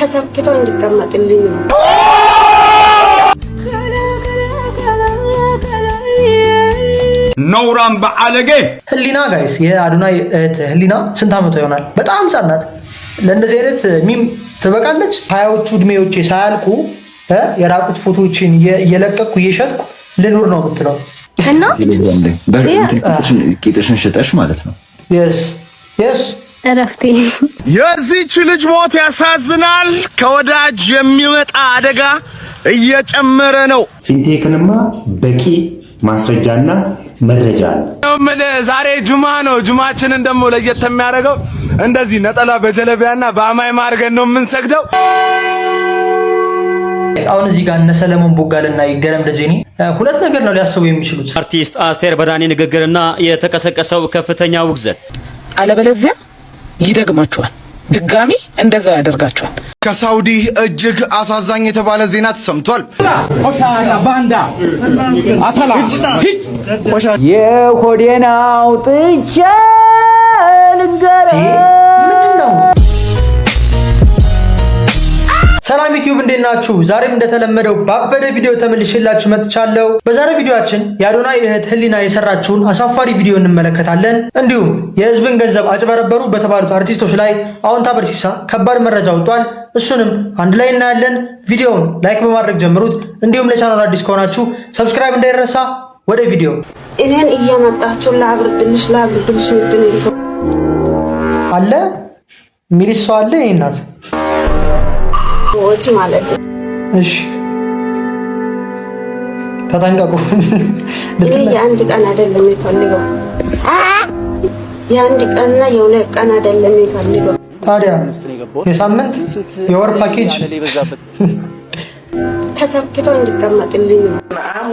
ተሰክቶ እንዲቀመጥልኝ ነው። ኖራም በአለጌ ህሊና ጋይስ የአዶናይ እህት ህሊና ስንት አመቷ ይሆናል? በጣም ህጻን ናት። ለእንደዚህ አይነት ሚም ትበቃለች። 20ዎቹ እድሜዎቼ ሳያልቁ የራቁት ፎቶዎችን እየለቀኩ እየሸጥኩ ልኑር ነው የምትለው እና ቂጥሽን ሽጠሽ ማለት ነው። የስ እረፍቴ የዚህች ልጅ ሞት ያሳዝናል። ከወዳጅ የሚመጣ አደጋ እየጨመረ ነው። ፊንቴክንማ በቂ ማስረጃና መረጃ ነው። ምን ዛሬ ጁማ ነው። ጁማችንን ደግሞ ለየት የሚያደርገው እንደዚህ ነጠላ በጀለቢያና በአማይማ አድርገን ነው የምንሰግደው። አሁን እዚህ ጋር እነ ሰለሞን ቦጋለና ይገረም ደጀኔ ሁለት ነገር ነው ሊያስቡ የሚችሉት። አርቲስት አስቴር በዳኔ ንግግርና የተቀሰቀሰው ከፍተኛ ውግዘት አለበለዚያ ይደግማቸዋል፣ ድጋሚ እንደዛ ያደርጋቸዋል። ከሳውዲ እጅግ አሳዛኝ የተባለ ዜና ተሰምቷል። የሆዴን አውጥቼ ልንገርህ። ሰላም ዩቲዩብ እንዴት ናችሁ? ዛሬም እንደተለመደው ባበደ ቪዲዮ ተመልሼላችሁ መጥቻለሁ። በዛሬው ቪዲዮአችን የአዶናይ እህት ህሊና የሰራችውን አሳፋሪ ቪዲዮ እንመለከታለን። እንዲሁም የህዝብን ገንዘብ አጭበረበሩ በተባሉት አርቲስቶች ላይ አዎንታ በርሲሳ ከባድ መረጃ ወጥቷል። እሱንም አንድ ላይ እናያለን። ቪዲዮውን ላይክ በማድረግ ጀምሩት። እንዲሁም ለቻናሉ አዲስ ከሆናችሁ ሰብስክራይብ እንዳይረሳ። ወደ ቪዲዮ እኔን እየመጣችሁ ላብርድልሽ ምትሉ ሰው አለ ሚሊስ ሰው አለ ይናት ወጭ ማለት ነው። እሺ ተጠንቀቁ። እኔ የአንድ ቀን አይደለም የሚፈልገው፣ የአንድ ቀንና የሁለት ቀን አይደለም የሚፈልገው። ታዲያ የሳምንት የወር ፓኬጅ ተሰክቶ እንዲቀመጥልኝ ነው።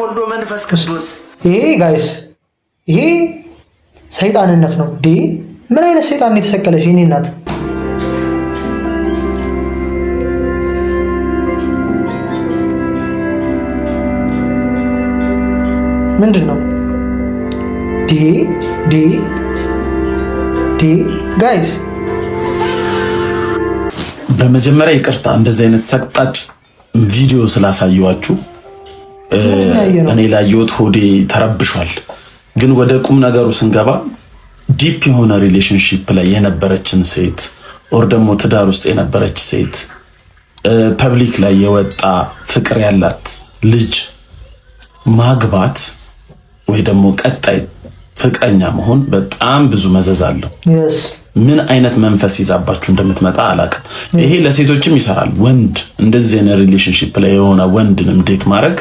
ወልዶ መንፈስ ቅዱስ። ይሄ ጋይስ ይሄ ሰይጣንነት ነው። ምን አይነት ሰይጣን ነው የተሰቀለሽ? የኔ እናት ምንድን ነው ጋይስ? በመጀመሪያ ይቅርታ እንደዚህ አይነት ሰቅጣጭ ቪዲዮ ስላሳየዋችሁ። እኔ ላየሁት ሆዴ ተረብሿል። ግን ወደ ቁም ነገሩ ስንገባ ዲፕ የሆነ ሪሌሽንሺፕ ላይ የነበረችን ሴት ኦር ደግሞ ትዳር ውስጥ የነበረች ሴት ፐብሊክ ላይ የወጣ ፍቅር ያላት ልጅ ማግባት ወይ ደግሞ ቀጣይ ፍቅረኛ መሆን በጣም ብዙ መዘዝ አለው። ምን አይነት መንፈስ ይዛባችሁ እንደምትመጣ አላውቅም። ይሄ ለሴቶችም ይሰራል። ወንድ እንደዚህ አይነት ሪሌሽንሺፕ ላይ የሆነ ወንድንም ዴት ማድረግ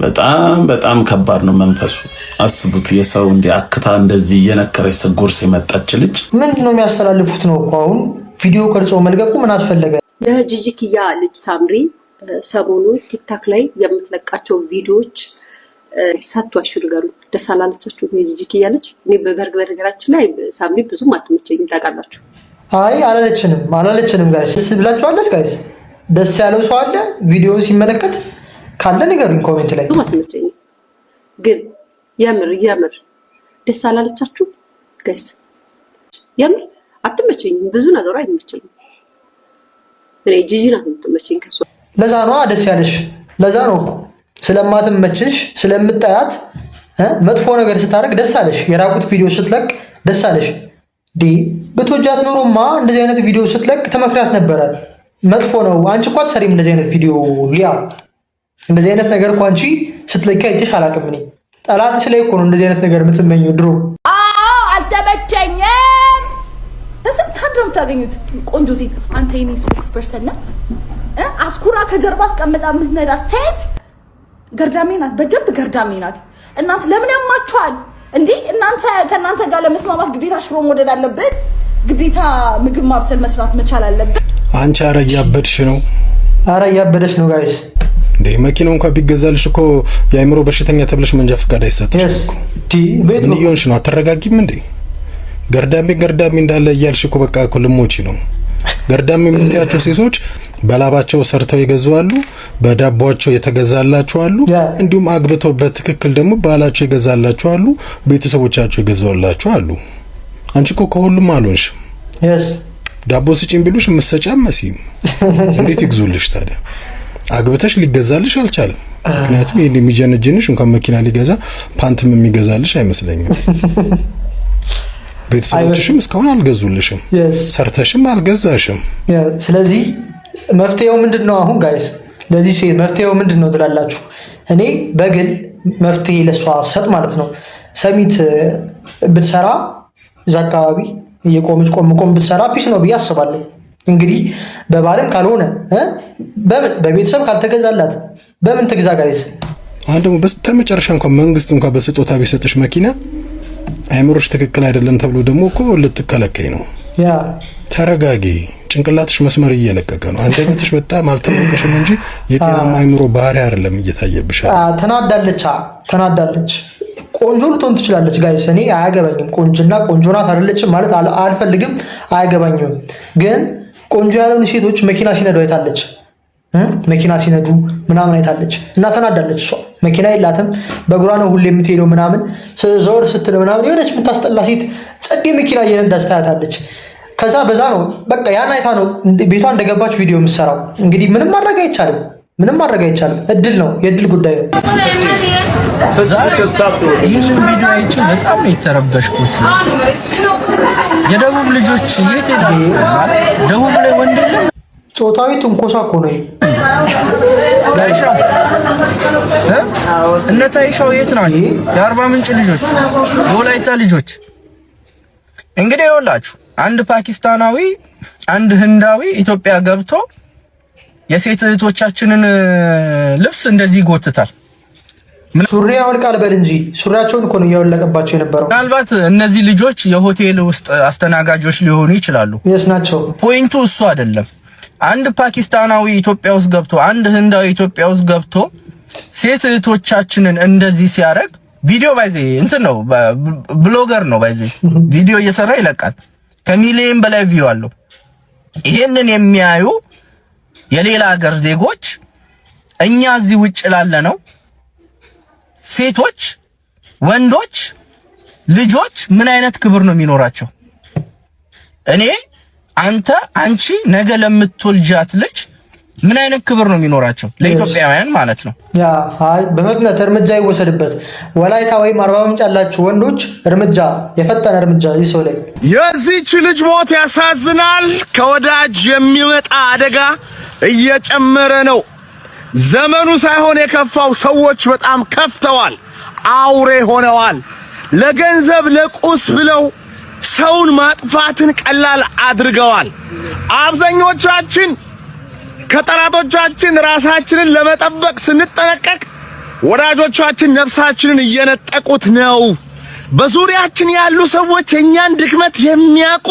በጣም በጣም ከባድ ነው መንፈሱ። አስቡት፣ የሰው እንደ አክታ እንደዚህ እየነከረች ሰጎርስ የመጣች ልጅ ምንድነው የሚያስተላልፉት ነው እኮ። አሁን ቪዲዮ ቀርጾ መልቀቁ ምን አስፈለገ? የጂጂኪያ ልጅ ሳምሪ ሰሞኑ ቲክታክ ላይ የምትለቃቸው ቪዲዮዎች ሳትዋሹ ንገሩ፣ ደስ አላለቻችሁ? የጂጂኪያ ልጅ እኔ በነገራችን ላይ ሳምሪ ብዙም አትመቸኝም ታውቃላችሁ። አይ አላለችንም ጋይስ። ደስ ብላችኋለች ጋይስ? ደስ ያለው ሰው አለ ቪዲዮ ሲመለከት ካለ ንገሩኝ ኮሜንት ላይ። አትመቸኝም ግን የምር ደስ አላለቻችሁ ጋይስ? የምር አትመቸኝም፣ ብዙ ነገሩ አይመቸኝም። እኔ ጂጂ ናት የምትመቸኝ ከሷ። ለዛ ነው ደስ ያለሽ። ለዛ ነው እኮ ስለማትመችሽ ስለምታያት መጥፎ ነገር ስታደርግ ደስ አለሽ። የራቁት ቪዲዮ ስትለቅ ደስ አለሽ። ብትወጃት ኖሮማ እንደዚህ አይነት ቪዲዮ ስትለቅ ተመክራት ነበረ። መጥፎ ነው። አንቺ እኮ አትሰሪም እንደዚህ አይነት ቪዲዮ ሊያ። እንደዚህ አይነት ነገር እኮ አንቺ ስትለቂ አይተሽ አላውቅም። እኔ ጠላትሽ ላይ እኮ ነው እንደዚህ አይነት ነገር የምትመኘው ድሮ። አልተመቸኝም። ለስንት አድረም ታገኙት ቆንጆ ሴት አንተ የኔ ስፖክስ ፐርሰን ነህ። አስኩራ ከጀርባ አስቀምጣ የምትነዳ ሴት ገርዳሜ ናት፣ በደንብ ገርዳሜ ናት። እናንተ ለምን ያማችኋል እንዴ? ከእናንተ ጋር ለመስማማት ግዴታ ሽሮ መውደድ አለብን? ግዴታ ምግብ ማብሰል መስራት መቻል አለብን? አንቺ ኧረ እያበድሽ ነው። ኧረ እያበደሽ ነው ጋይስ። እንዴ መኪናው እንኳን ቢገዛልሽ እኮ የአእምሮ በሽተኛ ተብለሽ መንጃ ፈቃድ አይሰጥሽ እኮ። ምን እየሆንሽ ነው? አትረጋጊም እንዴ? ገርዳሜ እንዳለ እያልሽ እኮ በቃ እኮ ልሞቺ ነው። ገርዳሜ የምትያቸው ሴቶች በላባቸው ሰርተው ይገዛሉ፣ በዳቦአቸው የተገዛላቸው አሉ፣ እንዲሁም አግብተው በትክክል ደግሞ ባላቸው ይገዛላቸው አሉ፣ ቤተሰቦቻቸው ይገዛላቸው አሉ። አንቺ እኮ ከሁሉም አልሆንሽም። ዳቦ ስጪኝ ቢሉሽ የምትሰጪ አትመስይም። እንዴት ይግዙልሽ ታዲያ? አግብተሽ ሊገዛልሽ አልቻለም። ምክንያቱም ይሄን የሚጀነጅንሽ እንኳን መኪና ሊገዛ ፓንትም የሚገዛልሽ አይመስለኝም። ቤተሰቦችሽም እስካሁን አልገዙልሽም፣ ሰርተሽም አልገዛሽም። ስለዚህ መፍትሄው ምንድነው አሁን ጋይስ? ለዚህ ሴት መፍትሄው ምንድነው ትላላችሁ? እኔ በግል መፍትሄ ለሷ ሰጥ ማለት ነው። ሰሚት ብትሰራ እዛ አካባቢ እየቆመች ቆም ብትሰራ ፒስ ነው ብዬ አስባለሁ። እንግዲህ በባልም ካልሆነ በቤተሰብ ካልተገዛላት በምን ትግዛ ጋይስ? አሁን ደግሞ በስተመጨረሻ እንኳን መንግስት እንኳን በስጦታ ቢሰጥሽ መኪና አይምሮሽ ትክክል አይደለም ተብሎ ደግሞ እኮ ልትከለከይ ነው። ተረጋጊ። ጭንቅላትሽ መስመር እየለቀቀ ነው። አንደበትሽ በጣም አልተለቀቀሽም እንጂ የጤናማ አይምሮ ባህሪ አይደለም እየታየብሽ። ተናዳለች። ቆንጆ ልትሆን ትችላለች ጋይስ፣ እኔ አያገባኝም። ቆንጆ ናት አይደለችም ማለት አልፈልግም፣ አያገባኝም። ግን ቆንጆ ያልሆኑ ሴቶች መኪና ሲነዱ አይታለች፣ መኪና ሲነዱ ምናምን አይታለች እና ተናዳለች። እሷ መኪና የላትም፣ በእግሯ ነው ሁሌ የምትሄደው ምናምን። ዘወር ስትል ምናምን የሆነች የምታስጠላ ሴት ጸዴ መኪና እየነዳች ታያታለች። ከዛ በዛ ነው በቃ ያን አይታ ነው ቤቷ እንደገባች ቪዲዮ የምትሰራው። እንግዲህ ምንም ማድረግ አይቻልም። እድል ነው፣ የእድል ጉዳይ ነው። ይህንን ቪዲዮ አይቼ በጣም ነው የተረበሽኩት። የደቡብ ልጆች የት ሄዳሉ? ማለት ደቡብ ላይ ወንድ የለም? ጾታዊ ትንኮሳ እኮ ነው። ታይሻው እነ ታይሻው የት ናቸው? የአርባ ምንጭ ልጆች፣ የወላይታ ልጆች። እንግዲህ ይኸውላችሁ አንድ ፓኪስታናዊ አንድ ህንዳዊ ኢትዮጵያ ገብቶ የሴት እህቶቻችንን ልብስ እንደዚህ ይጎትታል። ሱሪ ያወልቃል በል እንጂ ሱሪያቸውን እኮ ነው ያወለቀባቸው የነበረው። ምናልባት እነዚህ ልጆች የሆቴል ውስጥ አስተናጋጆች ሊሆኑ ይችላሉ። የስ ናቸው። ፖይንቱ እሱ አይደለም። አንድ ፓኪስታናዊ ኢትዮጵያ ውስጥ ገብቶ አንድ ህንዳዊ ኢትዮጵያ ውስጥ ገብቶ ሴት እህቶቻችንን እንደዚህ ሲያደርግ ቪዲዮ ባይዘ እንትን ነው፣ ብሎገር ነው ባይዘ ቪዲዮ እየሰራ ይለቃል። ከሚሊዮን በላይ ቪው አለው። ይሄንን የሚያዩ የሌላ ሀገር ዜጎች እኛ እዚህ ውጭ ላለ ነው ሴቶች፣ ወንዶች፣ ልጆች ምን አይነት ክብር ነው የሚኖራቸው? እኔ አንቺ ነገ ለምትወልጃት ልጅ ምን አይነት ክብር ነው የሚኖራቸው? ለኢትዮጵያውያን ማለት ነው። በመግነት እርምጃ ይወሰድበት። ወላይታ ወይም አርባ ምንጭ ያላችሁ ወንዶች የፈጠነ እርምጃ ይህ ሰው ላይ። የዚህች ልጅ ሞት ያሳዝናል። ከወዳጅ የሚመጣ አደጋ እየጨመረ ነው። ዘመኑ ሳይሆን የከፋው ሰዎች በጣም ከፍተዋል፣ አውሬ ሆነዋል። ለገንዘብ ለቁስ ብለው ሰውን ማጥፋትን ቀላል አድርገዋል። አብዛኞቻችን ከጠላቶቻችን ራሳችንን ለመጠበቅ ስንጠነቀቅ ወዳጆቻችን ነፍሳችንን እየነጠቁት ነው። በዙሪያችን ያሉ ሰዎች የኛን ድክመት የሚያውቁ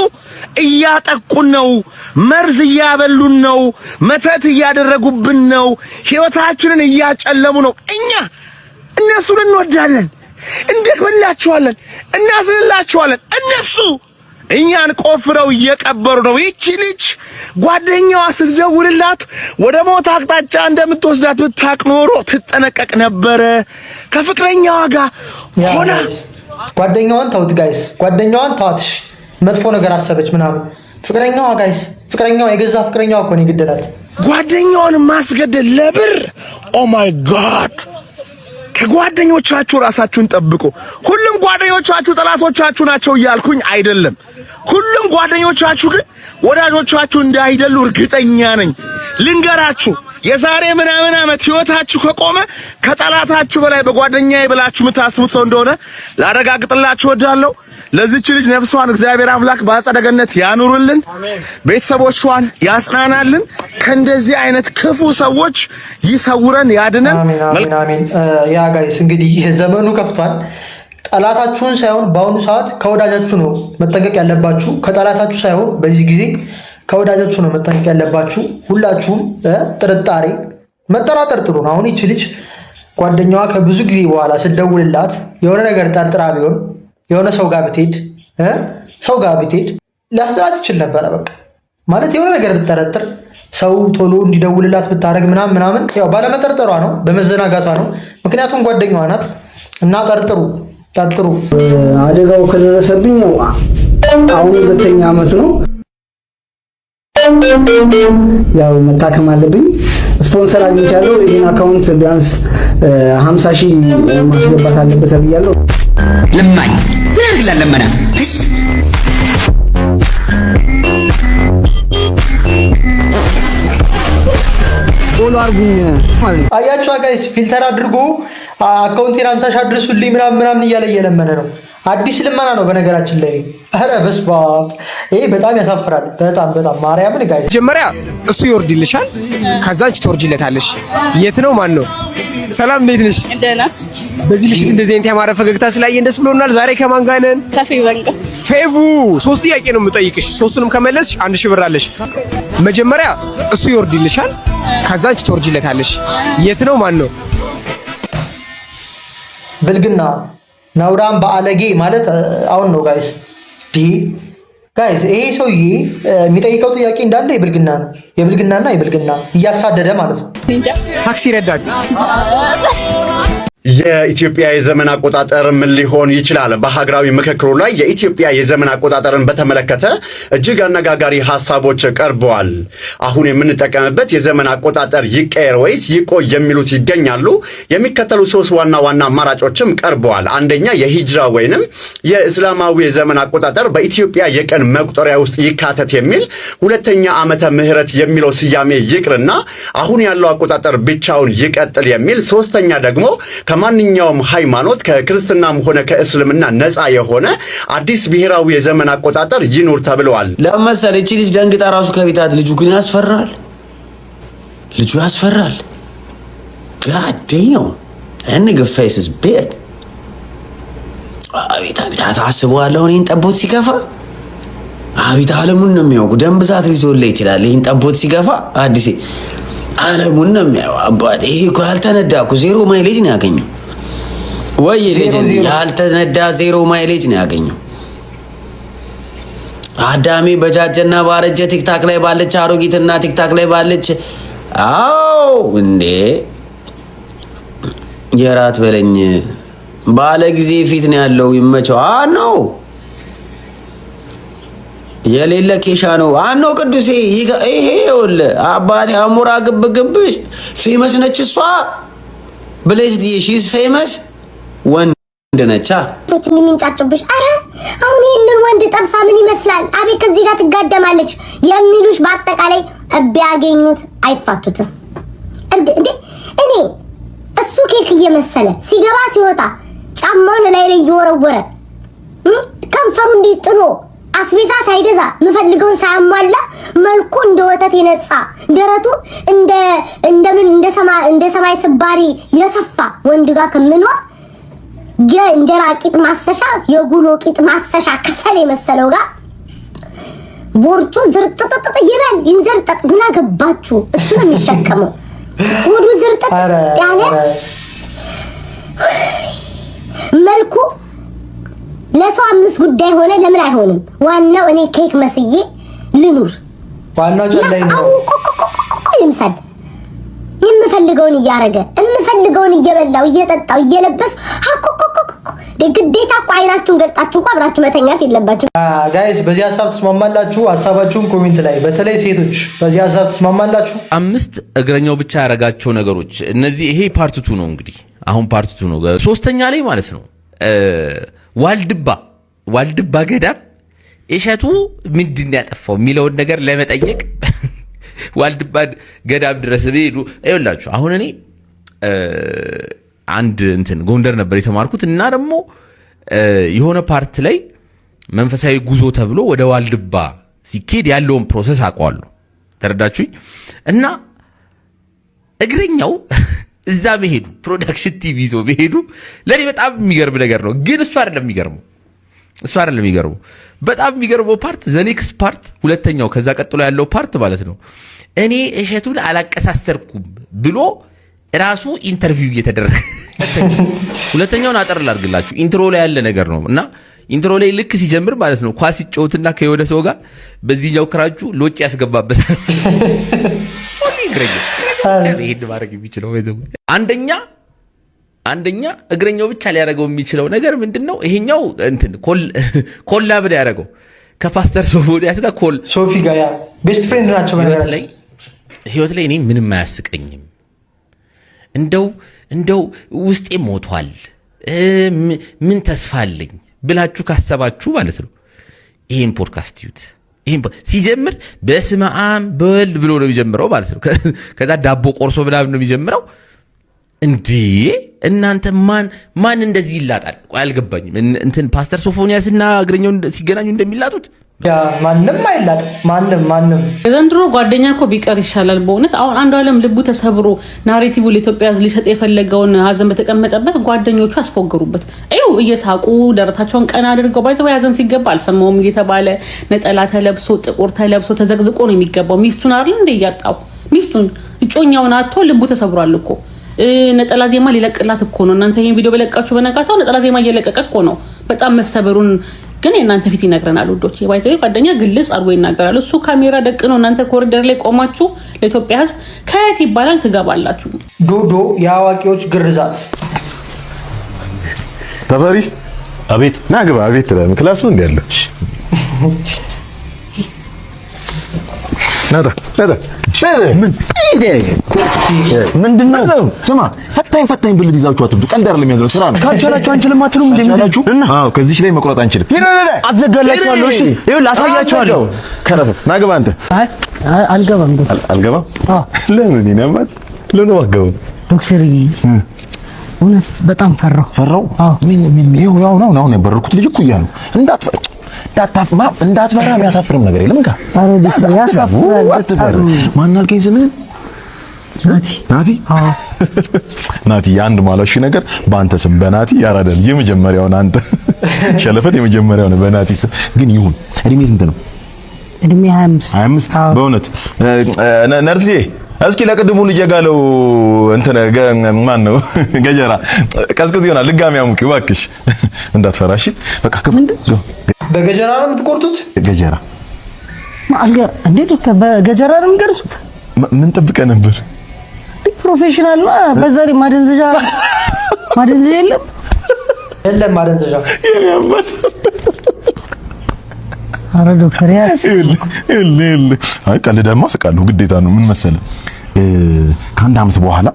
እያጠቁን ነው። መርዝ እያበሉን ነው። መተት እያደረጉብን ነው። ሕይወታችንን እያጨለሙ ነው። እኛ እነሱን እንወዳለን፣ እንደክምላቸዋለን፣ እናዝንላቸዋለን። እነሱ እኛን ቆፍረው እየቀበሩ ነው። ይቺ ልጅ ጓደኛዋ ስትደውልላት ወደ ሞት አቅጣጫ እንደምትወስዳት ብታውቅ ኖሮ ትጠነቀቅ ነበረ። ከፍቅረኛዋ ጋር ሆና ጓደኛዋን ተውት ጋይስ፣ ጓደኛዋን ተዋትሽ። መጥፎ ነገር አሰበች ምናምን። ፍቅረኛዋ ጋይስ፣ ፍቅረኛዋ የገዛ ፍቅረኛዋ እኮ ነው የገደላት። ጓደኛዋን ማስገደል ለብር! ኦ ማይ ጋድ! ከጓደኞቻችሁ ራሳችሁን ጠብቁ። ሁሉም ጓደኞቻችሁ ጠላቶቻችሁ ናቸው እያልኩኝ አይደለም። ሁሉም ጓደኞቻችሁ ግን ወዳጆቻችሁ እንዳይደሉ እርግጠኛ ነኝ። ልንገራችሁ፣ የዛሬ ምናምን ዓመት ህይወታችሁ ከቆመ ከጠላታችሁ በላይ በጓደኛዬ ብላችሁ የምታስቡት ሰው እንደሆነ ላረጋግጥላችሁ እወዳለሁ። ለዚች ልጅ ነፍሷን እግዚአብሔር አምላክ በአጸደ ገነት ያኑርልን፣ ቤተሰቦቿን ያጽናናልን፣ ከእንደዚህ አይነት ክፉ ሰዎች ይሰውረን፣ ያድነን። አሜን። ያ ጋይስ እንግዲህ ዘመኑ ከፍቷል። ጠላታችሁን ሳይሆን በአሁኑ ሰዓት ከወዳጃችሁ ነው መጠንቀቅ ያለባችሁ። ከጠላታችሁ ሳይሆን በዚህ ጊዜ ከወዳጃችሁ ነው መጠንቀቅ ያለባችሁ። ሁላችሁም ጥርጣሬ መጠራጠር ጥሩ ነው። አሁን ይቺ ልጅ ጓደኛዋ ከብዙ ጊዜ በኋላ ስደውልላት የሆነ ነገር ጠርጥራ ቢሆን የሆነ ሰው ጋር ብትሄድ ሊያስጠላት ይችል ነበረ። በቃ ማለት የሆነ ነገር ብትጠረጥር ሰው ቶሎ እንዲደውልላት ብታደርግ ምናምን ያው ባለመጠርጠሯ ነው፣ በመዘናጋቷ ነው። ምክንያቱም ጓደኛዋ ናት እና ጠርጥሩ። አደጋው ከደረሰብኝ አሁን 2ኛ ዓመት ነው። ያው መታከም አለብኝ። ስፖንሰር አግኝቻለሁ። ይሄን አካውንት ቢያንስ 50,000 ማስገባት አለበት ተብያለሁ። ለማኝ ፍርግላ ለማና ፎሎ አርጉኝ ማለት አያችሁ ጋይስ፣ ፊልተር አድርጎ አካውንቴን 50,000 አድርሱልኝ ምናምን እያለ እየለመነ ነው። አዲስ ልመና ነው በነገራችን ላይ። አረ በስመ አብ ይሄ በጣም ያሳፍራል። በጣም ማርያምን ጋይስ፣ መጀመሪያ እሱ ይወርድልሻል፣ ከዛ አንቺ ትወርጂለታለሽ። የት ነው ማን ነው? ሰላም እንዴት ነሽ? ደህና። በዚህ ምሽት እንደዚህ አይነት ያማረ ፈገግታ ስላየን ደስ ብሎናል። ዛሬ ከማን ጋር ነን? ፌቡ 3 ጥያቄ ነው የምጠይቅሽ። 3ቱንም ከመለስሽ 1000 ብር አለሽ። መጀመሪያ እሱ ይወርድልሻል፣ ከዛ አንቺ ትወርጂለታለሽ። የት ነው ማን ነው? ብልግና ነውራም በአለጌ ማለት አሁን ነው ጋይስ። ጋይስ ይሄ ሰውዬ የሚጠይቀው ጥያቄ እንዳለ የብልግና ነው። የብልግናና የብልግና እያሳደደ ማለት ነው። ታክሲ ረዳት የኢትዮጵያ የዘመን አቆጣጠር ምን ሊሆን ይችላል? በሀገራዊ ምክክሩ ላይ የኢትዮጵያ የዘመን አቆጣጠርን በተመለከተ እጅግ አነጋጋሪ ሀሳቦች ቀርበዋል። አሁን የምንጠቀምበት የዘመን አቆጣጠር ይቀየር ወይስ ይቆይ የሚሉት ይገኛሉ። የሚከተሉ 3 ዋና ዋና አማራጮችም ቀርበዋል። አንደኛ የሂጅራ ወይንም የእስላማዊ የዘመን አቆጣጠር በኢትዮጵያ የቀን መቁጠሪያ ውስጥ ይካተት የሚል፣ ሁለተኛ ዓመተ ምህረት የሚለው ስያሜ ይቅርና አሁን ያለው አቆጣጠር ብቻውን ይቀጥል የሚል፣ ሶስተኛ ደግሞ ከማንኛውም ሃይማኖት ከክርስትናም ሆነ ከእስልምና ነፃ የሆነ አዲስ ብሔራዊ የዘመን አቆጣጠር ይኑር ተብለዋል። ለምሳሌ እቺ ልጅ ደንግጣ ራሱ ከቤታት ልጁ ግን ያስፈራል። ልጁ ያስፈራል። God damn. And the face is big. አቤት ታስበዋለሁ። እኔን ጠቦት ሲከፋ አቤት ዓለሙን ነው የሚያውቁ። ደም ብዛት ሊዞልህ ይችላል። ይሄን ጠቦት ሲከፋ አዲስ ዓለሙን ነው የሚያው። አባቴ ይሄ እኮ ያልተነዳ እኮ 0 ማይሌጅ ነው ያገኘው። ወይ ልጅ ያልተነዳ 0 ማይሌጅ ነው ያገኘው። አዳሜ በጃጀና ባረጀ ቲክታክ ላይ ባለች አሮጊትና ቲክታክ ላይ ባለች አው እንዴ የራት በለኝ ባለ ጊዜ ፊት ነው ያለው። ይመቸው ነው የሌለ ኬሻ ነው አኖ ቅዱሴ ይሄ ወለ አባቴ አሞራ ግብግብሽ ፌመስ ነች እሷ ብለሽ ዲሺስ ፌመስ ወንድ ነቻ ቶችን የሚንጫጩብሽ። አረ አሁን ይሄንን ወንድ ጠብሳ ምን ይመስላል? አቤት ከዚህ ጋር ትጋደማለች የሚሉሽ በአጠቃላይ ቢያገኙት አይፋቱትም። እንዴ እኔ እሱ ኬክ እየመሰለ ሲገባ ሲወጣ ጫማውን ላይ እየወረወረ ከንፈሩ እንዲጥሎ አስቤዛ ሳይገዛ ምፈልገውን ሳያሟላ መልኩ እንደ ወተት የነጻ ደረቱ እንደ ሰማይ ስባሪ የሰፋ ወንድ ጋር ከምኖር የእንጀራ ቂጥ ማሰሻ የጉሎ ቂጥ ማሰሻ ከሰል የመሰለው ጋር ቦርጩ ዝርጥጥጥ ይበል ይንዘርጠጥ ምን አገባችሁ? እሱ ነው የሚሸከመው። ወዱ ዝርጥጥ ያለ መልኩ ለሰው 5 ጉዳይ ሆነ ለምን አይሆንም? ዋናው እኔ ኬክ መስዬ ልኑር። ዋናው ጀላይ ነው ይምሰል የምፈልገውን እያረገ የምፈልገውን እየበላው እየጠጣው እየለበስ ግዴታ እኮ አይናችሁን ገልጣችሁ እኮ አብራችሁ መተኛት የለባችሁ። ጋይስ በዚህ ሀሳብ ተስማማላችሁ? ሀሳባችሁን ኮሜንት ላይ በተለይ ሴቶች በዚህ ሀሳብ ተስማማላችሁ? 5 እግረኛው ብቻ ያረጋቸው ነገሮች እነዚህ። ይሄ ፓርት 2 ነው እንግዲህ አሁን ፓርት 2 ነው። 3ኛ ላይ ማለት ነው ዋልድባ ገዳም እሸቱ ምንድን ያጠፋው የሚለውን ነገር ለመጠየቅ ዋልድባ ገዳም ድረስ ሄዱ። አይወላችሁ አሁን እኔ አንድ እንትን ጎንደር ነበር የተማርኩት እና ደግሞ የሆነ ፓርት ላይ መንፈሳዊ ጉዞ ተብሎ ወደ ዋልድባ ሲኬድ ያለውን ፕሮሰስ አውቀዋለሁ። ተረዳችሁኝ? እና እግረኛው እዛ መሄዱ ፕሮዳክሽን ቲቪ ይዞ መሄዱ ለኔ በጣም የሚገርም ነገር ነው። ግን እሱ አይደለም የሚገርመው። በጣም የሚገርመው ፓርት ዘኔክስ ፓርት ሁለተኛው ከዛ ቀጥሎ ያለው ፓርት ማለት ነው። እኔ እሸቱን አላቀሳሰርኩም ብሎ ራሱ ኢንተርቪው እየተደረገ ሁለተኛውን አጠር ላድርግላችሁ። ኢንትሮ ላይ ያለ ነገር ነው እና ኢንትሮ ላይ ልክ ሲጀምር ማለት ነው ኳስ ሲጫወትና ከወደ ሰው ጋር በዚህኛው ክራጁ ሎጭ ያስገባበታል። ይሄን ማድረግ የሚችለው አንደኛ እግረኛው ብቻ ሊያደርገው የሚችለው ነገር ምንድነው? ይሄኛው እንትን ኮላብ ያደረገው ከፓስተር ሶፎንያስ ጋር ኮል ሶፊ ጋር ያ ቤስት ፍሬንድ ናቸው። ህይወት ላይ እኔ ምንም አያስቀኝም። እንደው ውስጤ ሞቷል ምን ተስፋ አለኝ ብላችሁ ካሰባችሁ ማለት ነው ይሄን ፖድካስት ይዩት። ሲጀምር በስመ አብ በወልድ ብሎ ነው የሚጀምረው ማለት ነው። ከዛ ዳቦ ቆርሶ ብላ ነው የሚጀምረው። እንዴ እናንተ ማን እንደዚህ ይላጣል? ቆይ አልገባኝም። እንትን ፓስተር ሶፎንያስ እና እግረኛው ሲገናኙ እንደሚላጡት ያ ማንም አይላጥ ማንም የዘንድሮ ጓደኛ እኮ ቢቀር ይሻላል በእውነት። አሁን አንዱ ዓለም ልቡ ተሰብሮ ናሬቲቭ ለኢትዮጵያ ሊሸጥ የፈለገውን ሀዘን በተቀመጠበት ጓደኞቹ አስፎገሩበት። አይው እየሳቁ ደረታቸውን ቀና አድርገው ባይዘው ሀዘን ሲገባ አልሰማውም እየተባለ ነጠላ ተለብሶ ጥቁር ተለብሶ ተዘግዝቆ ነው የሚገባው። ሚስቱን አይደል እንደ ያጣው ሚስቱን እጮኛውን አጥቶ ልቡ ተሰብሯል እኮ። ነጠላ ዜማ ሊለቅላት እኮ ነው። እናንተ ይሄን ቪዲዮ በለቃችሁ በነጋታው ነጠላ ዜማ እየለቀቀ እኮ ነው። በጣም መስተበሩን ግን እናንተ ፊት ይነግረናል ውዶች። የባይዘው ጓደኛ ግልጽ አድርጎ ይናገራል። እሱ ካሜራ ደቅኖ እናንተ ኮሪደር ላይ ቆማችሁ ለኢትዮጵያ ሕዝብ ከየት ይባላል ትገባላችሁ። ዶዶ የአዋቂዎች ግርዛት። ተፈሪ አቤት ናግባ አቤት ተላም ክላስ ነው እንዴ ያለው ናዳ ምንድነው? ስማ ፈታኝ ብልት ይዛችሁ አትምጡ። ቀልድ አይደለም ያዘው ስራ ነው። ካቻላችሁ አንችልም አትሉም እንዴ? እና አዎ ከዚህች ላይ መቁረጥ አንችልም። አዘጋላችኋለሁ። እሺ ይኸውልህ አሳያችኋለሁ። ከረፈ ናግባ አንተ። አልገባም። ለምን ይነማት ለምን ዋጋው ዶክተር እውነት በጣም ፈራው። ምን ይኸው ያው ነው አሁን የበረርኩት ልጅ እኮ እያሉ እንዳትፈራ የሚያሳፍርም ነገር የለም። ያሳፍራል። ማን አልከኝ ስምህን? ናቲ ናቲ አንድ ማለሽ ነገር በአንተ ስም በናቲ ያራዳል። የመጀመሪያውን አንተ ሸለፈት የመጀመሪያውን በናቲ ስም ግን ይሁን። እድሜ ስንት ነው? እድሜ 25 በእውነት ነርሲዬ እስኪ ለቅድሙ ልጅ ጋለው እንትን ማን ነው ገጀራ ቀዝቅዝ ይሆናል። ልጋሚ አሙቂ እባክሽ እንዳትፈራሽ። በቃ በገጀራ ነው የምትቆርጡት? ገጀራ እንዴ ዶክተር በገጀራ ነው የሚገርሱት? ምን ጠብቀህ ነበር? ፕሮፌሽናል ነው። በዛ ላይ ማደንዘዣ የለም ማደንዘዣ። አረ ዶክተር አይ ቀልደማ ስቃለሁ ግዴታ ነው። ምን መሰለህ ከአንድ ዓመት በኋላ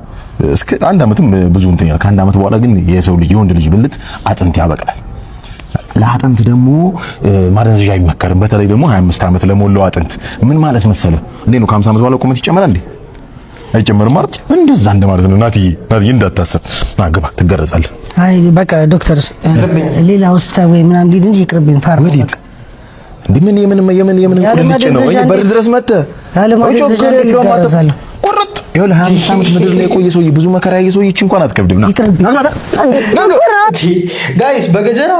እስከ አንድ ዓመትም ብዙ እንትን ያለ ከአንድ ዓመት በኋላ ግን የሰው ልጅ የወንድ ልጅ ብልት አጥንት ያበቅላል። ለአጥንት ደግሞ ማደንዘዣ አይመከርም። በተለይ ደግሞ 25 ዓመት ለሞላው አጥንት ምን ማለት መሰለህ እንዴ ነው ከ50 ዓመት በኋላ ቁመት ይጨመራል እንዴ? አይጨመርም ማለት እንደዛ እንደማለት ነው። ናትዬ እንዳታስብ ናግባ ትገረዛለህ። አይ በቃ ዶክተር ሌላ ሆስፒታል ወይ ምናምን ሊድ እንጂ ይቅርብኝ። ፋር ወዲት እንደምን የምን ቁልጭ ነው ወይ በር ድረስ መጥተህ ቁርጥ ይኸውልህ 25 ዓመት ምድር ላይ የቆየ ሰውዬ ብዙ መከራ ያየ ሰውዬ እንኳን አትከብድም። ጋይስ በገጀራ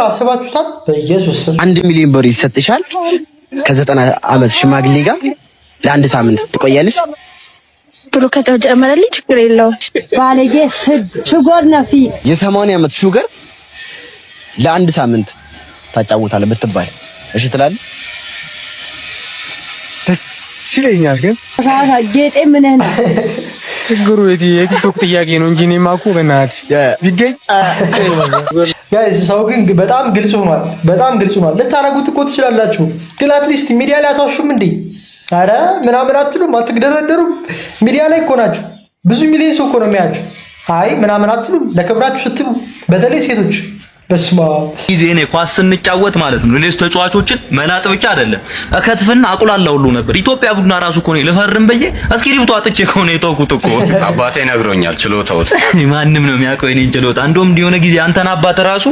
አስባችሁታል? በኢየሱስ 1 ሚሊዮን ብር ይሰጥሻል። ከ90 ዓመት ሽማግሌ ጋር ለአንድ ሳምንት ትቆያለሽ። ብሩ ከተጨመረልኝ ችግር የለውም። ባለጌ ሹገር ነፊ የ80 ዓመት ሹገር ለአንድ ሳምንት ታጫውታለህ ብትባል እሺ ትላለህ? ደስ ይለኛል። ግን ጌጤ ምን ነው ችግሩ? የቲክቶክ ጥያቄ ነው እንጂ እኔማ እኮ በእናትሽ ቢገኝ ጋይስ ሰው ግን በጣም ግልጽ ሆኗል። ልታረጉት እኮ ትችላላችሁ፣ ግን አትሊስት ሚዲያ ላይ አታውሹም እንዴ? አረ ምናምን አትሉም፣ አትግደረደሩም። ሚዲያ ላይ እኮ ናችሁ። ብዙ ሚሊዮን ሰው እኮ ነው የሚያችሁ። አይ ምናምን አትሉም፣ ለክብራችሁ ስትሉ፣ በተለይ ሴቶች በስማ ጊዜ እኔ ኳስ ስንጫወት ማለት ነው ሌሎች ተጫዋቾችን መላጥ ብቻ አይደለም እከትፍና አቁላላ ሁሉ ነበር። ኢትዮጵያ ቡና ራሱ እኮ ነው ልፈርም በየ እስክሪፕቱ አጥቼ እኮ ነው የተውኩት እኮ። አባቴ ነግሮኛል ችሎታው። ማንም ነው የሚያውቀው የኔን ችሎታ። እንደውም የሆነ ጊዜ አንተን አባት ራሱ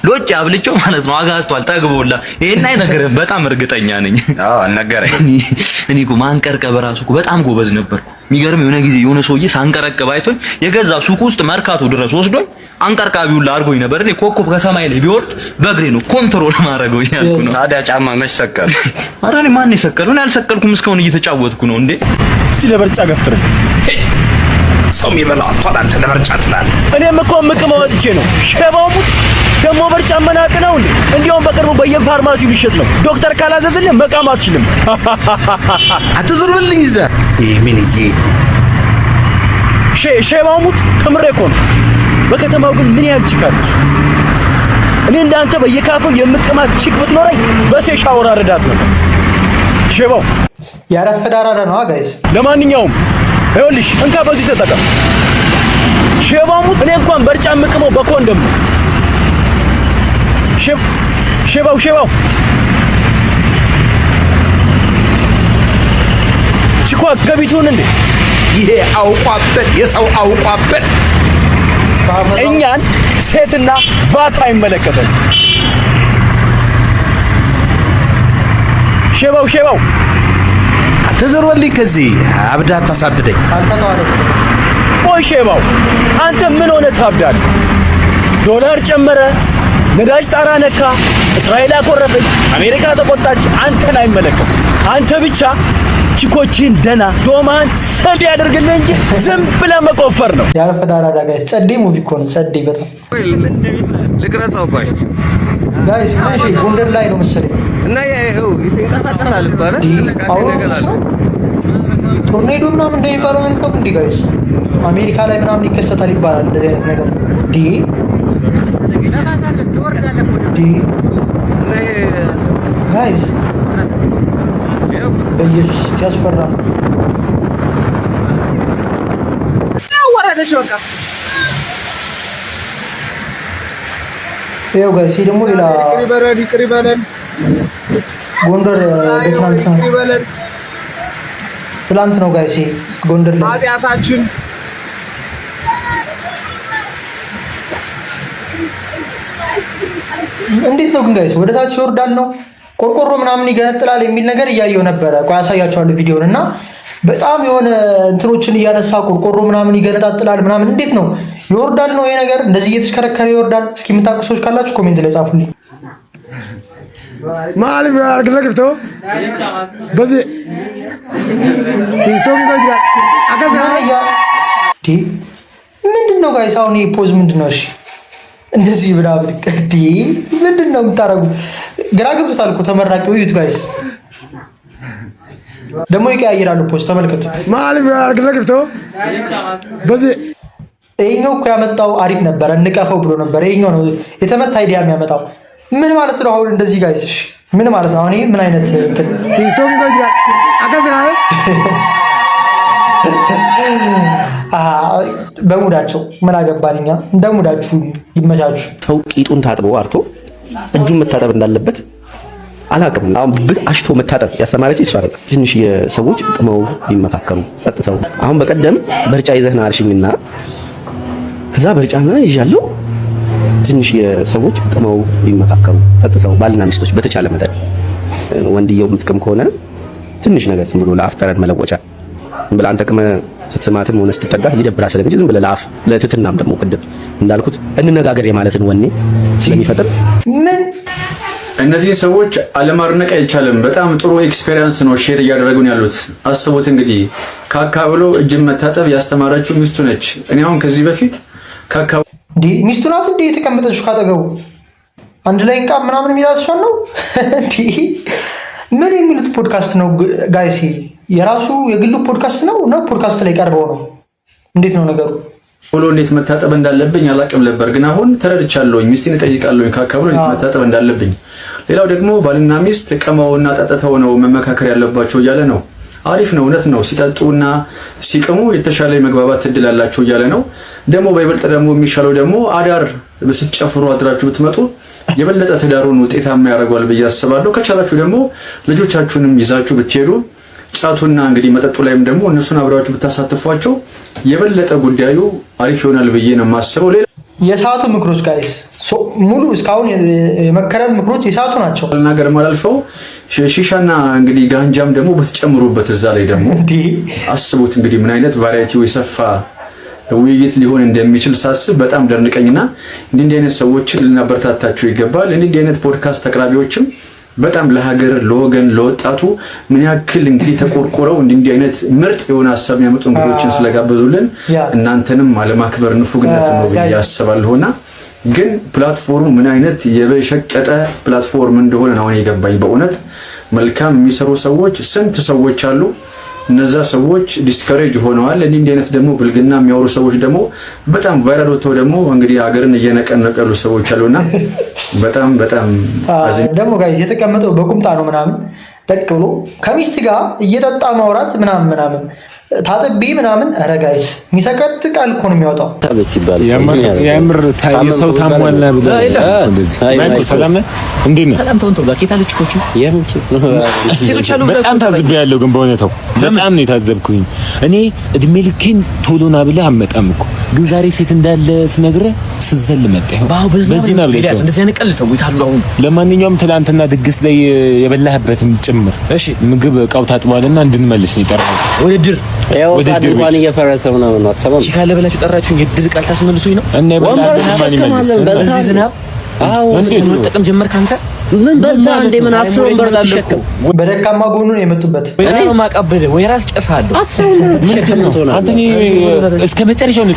ሎጭ አብልጨው ማለት ነው አጋዝቷል ጠግቦላ። ይሄን አይነገርም በጣም እርግጠኛ ነኝ። አዎ አልነገረኝ። እኔ እኮ ማንቀርቀብ ራሱ እኮ በጣም ጎበዝ ነበር። የሚገርም የሆነ ጊዜ የሆነ ሰውዬ ሳንቀረቀብ አይቶኝ የገዛ ሱቅ ውስጥ መርካቶ ድረስ ወስዶኝ አንቀርቃቢውን ላርጎኝ ነበር። እኔ ኮኮብ ከሰማይ ላይ ቢወርድ በእግሬ ነው ኮንትሮል ማድረገው ያልኩ ነው። ታዲያ ጫማ መች ሰቀል? ኧረ እኔ ማን የሰቀለው? እኔ አልሰቀልኩም። እስካሁን እየተጫወትኩ ነው እንዴ። እስቲ ለበርጫ ገፍትር ሰው የሚበላው አጥቷል። አንተ ለበርጫ ትላለህ። እኔም እኮ ምቅመ ወጥቼ ነው። ሸባው ሙት ደግሞ በርጫ መናቅ ነው እንዴ? እንዲያውም በቅርቡ በየፋርማሲው ሊሸጥ ነው። ዶክተር ካላዘዝልህ መቃም አትችልም። አትዞርብልኝ ይዘህ ምን ይዤ ሸባው ሙት ከምሬ እኮ ነው። በከተማው ግን ምን ያህል ችካለች? እኔ እንዳንተ በየካፌው የምቀማት ቺክ ብትኖረኝ በሴሻ ወራረዳት ነበር። ሼባው ያረፈዳራራ ነው ጋይስ። ለማንኛውም ይኸውልሽ እንካ በዚህ ተጠቀም። ሼባው እኔ እንኳን በርጫ የምቅመው በኮንደም ነው። ሼባው ቺኳ ገቢቱን እንዴ ይሄ አውቋበት የሰው አውቋበት እኛን ሴትና ቫት አይመለከተን። ሼባው አትዘርወልኝ ከዚህ አብዳ ታሳብደኝ። ቆይ ሼባው አንተ ምን ሆነ ታብዳለህ? ዶላር ጨመረ፣ ነዳጅ ጣራ ነካ፣ እስራኤል አኮረፈች፣ አሜሪካ ተቆጣች፣ አንተን አይመለከትም። አንተ ብቻ ቺኮችን ደና ዶማን ሰድ ያደርግልህ እንጂ ዝም ብለህ መቆፈር ነው። ያረፈዳራዳ ጋይስ ጸዴ ሙቪ እኮ ነው። ጸዴ በጣም ልቅረጻው። ቆይ ጋይስ ማሽ ጎንደር ላይ ነው መሰለኝ እና ይሄው ይተንቀሳቀሳል ይባላል። ቶርኔዶ ምናምን እንደሚባለው ነው እኮ እንዴ ጋይስ አሜሪካ ላይ ምናምን ይከሰታል ይባላል እንደዚህ አይነት ነገር ጋይስ በኢየሱስ ያስፈራ ወረደሽ በቃ ይኸው ጋይስ ደግሞ ሌላ ይቅር ይበለን ጎንደር ትላንት ነው ጋይስ ጎንደር ላይ ኃጢአታችን እንዴት ነው ግን ጋይስ ወደ ታች ይወርዳል ነው ቆርቆሮ ምናምን ይገነጥላል የሚል ነገር እያየው ነበረ። ቆይ አሳያችኋለሁ ቪዲዮውን እና በጣም የሆነ እንትኖችን እያነሳ ቆርቆሮ ምናምን ይገነጣጥላል ምናምን እንዴት ነው ይወርዳል ነው ይሄ ነገር እንደዚህ እየተሽከረከረ ይወርዳል? እስኪ የምታውቁ ሰዎች ካላችሁ ኮሜንት ላይ ጻፉልኝ። ማለም ያርግለክቶ በዚህ ቲክቶክ ጋር አጋዛያ ምንድነው ጋይስ አሁን ይሄ ፖዝ ምንድነው? እሺ እንደዚህ ብላ ብትቀዲ ምንድነው የምታረጉት? ግራ ገብቶታል እኮ ተመራቂው እዩት ጋይስ። ደግሞ ይቀያየራሉ ፖዝ ተመልከቱ። ማለም ያርግለክቶ በዚህ ይሄኛው እኮ ያመጣው አሪፍ ነበር እንቀፈው ብሎ ነበር። ይሄኛው ነው የተመታ አይዲያ የሚያመጣው ምን ማለት ነው? አሁን እንደዚህ ጋይስ እሺ ምን ማለት ነው? አሁን ይሄ ምን አይነት እንትን ቲክቶክ ጋር አጋዛይ በሙዳቸው ምን አገባንኛ? እንደሙዳችሁ ይመቻችሁ። ሰው ቂጡን ታጥቦ አርቶ እጁን መታጠብ እንዳለበት አላውቅም። አሁን አሽቶ መታጠብ ያስተማረች እሷ አይደል? ትንሽ የሰዎች ቅመው ሊመካከሩ ጠጥተው አሁን በቀደም በርጫ ይዘህና አርሽኝና ከዛ በርጫና ይዣለሁ ትንሽ የሰዎች ቅመው ሊመካከሩ ጠጥተው ባልና ሚስቶች በተቻለ መጠን ወንድየው ምትከም ከሆነ ትንሽ ነገር ዝም ብሎ ለአፍ ጠረን መለወጫ ብላ አንተ ቅመ ስትስማትም ሆነ ስትጠጋት ሊደብራ ስለሚል ዝም ብለህ ለአፍ ለትትናም ደግሞ ቅድም እንዳልኩት እንነጋገር የማለትን ወኔ ስለሚፈጥር ምን እነዚህ ሰዎች አለማድነቅ አይቻልም። በጣም ጥሩ ኤክስፔሪየንስ ነው ሼር እያደረጉን ያሉት። አስቡት እንግዲህ ካካ ብሎ እጅን መታጠብ ያስተማረችው ሚስቱ ነች። እኔ አሁን ከዚህ በፊት ካካ ሚስቱ ናት እንዴ የተቀመጠችው ካጠገቡ አንድ ላይ እንቃ ምናምን የሚላት እሷን ነው እንዴ? ምን የሚሉት ፖድካስት ነው ጋይስ? የራሱ የግሉ ፖድካስት ነው ፖድካስት ላይ ቀርበው ነው? እንዴት ነው ነገሩ? ብሎ እንዴት መታጠብ እንዳለብኝ አላቅም ነበር፣ ግን አሁን ተረድቻለሁኝ። ሚስቴን እጠይቃለሁኝ ካካ ብሎ እንዴት መታጠብ እንዳለብኝ። ሌላው ደግሞ ባልና ሚስት ቀመውና ጠጥተው ነው መመካከር ያለባቸው እያለ ነው። አሪፍ ነው፣ እውነት ነው። ሲጠጡና ሲቅሙ የተሻለ መግባባት እድል አላቸው እያለ ነው። ደግሞ በይበልጥ ደግሞ የሚሻለው ደግሞ አዳር ስትጨፍሩ አድራችሁ ብትመጡ የበለጠ ትዳሩን ውጤታማ ያደርገዋል ብዬ አስባለሁ። ከቻላችሁ ደግሞ ልጆቻችሁንም ይዛችሁ ብትሄዱ ጫቱና እንግዲህ መጠጡ ላይም ደግሞ እነሱን አብራችሁ ብታሳትፏቸው የበለጠ ጉዳዩ አሪፍ ይሆናል ብዬ ነው የማስበው። ሌላ የሰዓቱ ምክሮች ጋይስ ሙሉ እስካሁን የመከረን ምክሮች የሰዓቱ ናቸው። ነገር ማላልፈው ሺሻና እንግዲህ ጋንጃም ደግሞ በተጨምሩበት እዛ ላይ ደግሞ አስቡት እንግዲህ ምን አይነት ቫራይቲው የሰፋ ውይይት ሊሆን እንደሚችል ሳስብ በጣም ደንቀኝና እንዲህ አይነት ሰዎችን ልናበረታታቸው ይገባል። እንዲህ አይነት ፖድካስት አቅራቢዎችም በጣም ለሀገር ለወገን ለወጣቱ ምን ያክል እንግዲህ ተቆርቆረው እንዲህ አይነት ምርጥ የሆነ ሀሳብ የሚያመጡ እንግዶችን ስለጋበዙልን እናንተንም አለማክበር ንፉግነት ነው ብዬ አስባለሁና ግን ፕላትፎርሙ ምን አይነት የበሸቀጠ ፕላትፎርም እንደሆነ ነው የገባኝ። በእውነት መልካም የሚሰሩ ሰዎች ስንት ሰዎች አሉ። እነዛ ሰዎች ዲስከሬጅ ሆነዋል። እንዲህ አይነት ደግሞ ብልግና የሚያወሩ ሰዎች ደግሞ በጣም ቫይራል ወጥተው ደግሞ እንግዲህ ሀገርን እየነቀነቀሉ ሰዎች አሉና በጣም ደግሞ ጋር የተቀመጠው በቁምጣ ነው ምናምን ደቅ ብሎ ከሚስት ጋር እየጠጣ ማውራት ምናምን ታጥቢ ምናምን ኧረ ጋይስ የሚሰቀጥ ቃል እኮ ነው የሚያወጣው። የምር ሰው ታሟላ ብለህ እንደዚህ ማይኮ ሰላም ነህ? እንዴት ነህ? ሰላም ተወንቶ ጋር ኬታለች ኮቹ ሴቶች አሉ። በጣም ታዝቤያለሁ፣ ግን በእውነታው በጣም ነው የታዘብኩኝ። እኔ እድሜ ልኬን ቶሎና ብለህ አመጣም እኮ ግን ዛሬ ሴት እንዳለ ስነግርህ ስዘል መጣ። በዚህ ነው እንደዚህ አይነት ቀልድ ሰው ይታሉ። አሁን ለማንኛውም ትናንትና ድግስ ላይ የበላህበትን ጭምር ምግብ እቃው ታጥቧልና እንድንመልስ ነው የጠራው ወደ ድር ወደድር ማን እየፈረሰው ነው ነው አትሰማም? እሺ ካለ በላችሁ ጠራችሁኝ የድር ቃል ታስመልሱኝ ነው እና በዚህ ዝናብ መጠቀም ጀመርክ አንተ። ምን በልታ እንደ ምን አስር ወንበር ላልከው በደካማ ጎኑ ነው የመጡበት። እኔ ነው ማቀበል ወይ ራስ ጨሳለሁ። አንተ እስከ መጨረሻው ነው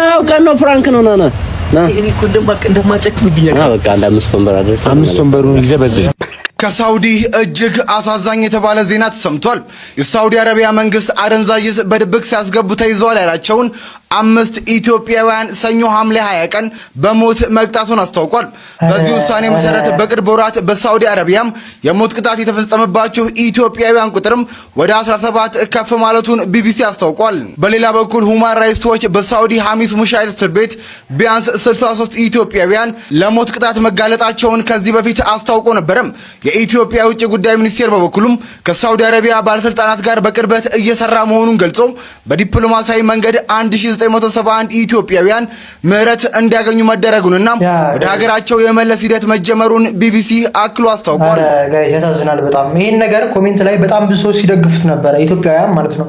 ነው ቀን ነው ፍራንክ ነው ና እኔ እኮ እንደማጨክምብኝ በቃ አንድ 5 ወንበር አድርስ 5 ወንበሩን ይዘህ በዚህ ከሳውዲ እጅግ አሳዛኝ የተባለ ዜና ተሰምቷል። የሳውዲ አረቢያ መንግስት አደንዛዥ ዕፅ በድብቅ ሲያስገቡ ተይዘዋል ያላቸውን 5 ኢትዮጵያውያን ሰኞ ሐምሌ 20 ቀን በሞት መቅጣቱን አስታውቋል። በዚህ ውሳኔ መሰረት በቅርብ ወራት በሳውዲ አረቢያም የሞት ቅጣት የተፈጸመባቸው ኢትዮጵያውያን ቁጥርም ወደ 17 ከፍ ማለቱን ቢቢሲ አስታውቋል። በሌላ በኩል ሁማን ራይትስ ዎች በሳውዲ ሐሚስ ሙሻይል እስር ቤት ቢያንስ 63 ኢትዮጵያውያን ለሞት ቅጣት መጋለጣቸውን ከዚህ በፊት አስታውቆ ነበርም። የኢትዮጵያ ውጭ ጉዳይ ሚኒስቴር በበኩሉም ከሳውዲ አረቢያ ባለስልጣናት ጋር በቅርበት እየሰራ መሆኑን ገልጾ በዲፕሎማሲያዊ መንገድ 1971 ኢትዮጵያውያን ምህረት እንዲያገኙ መደረጉንና ወደ ሀገራቸው የመለስ ሂደት መጀመሩን ቢቢሲ አክሎ አስታውቋል። ጋይስ ያሳዝናል በጣም ይሄን ነገር ኮሜንት ላይ በጣም ብዙ ሰዎች ሲደግፉት ነበር፣ ኢትዮጵያውያን ማለት ነው።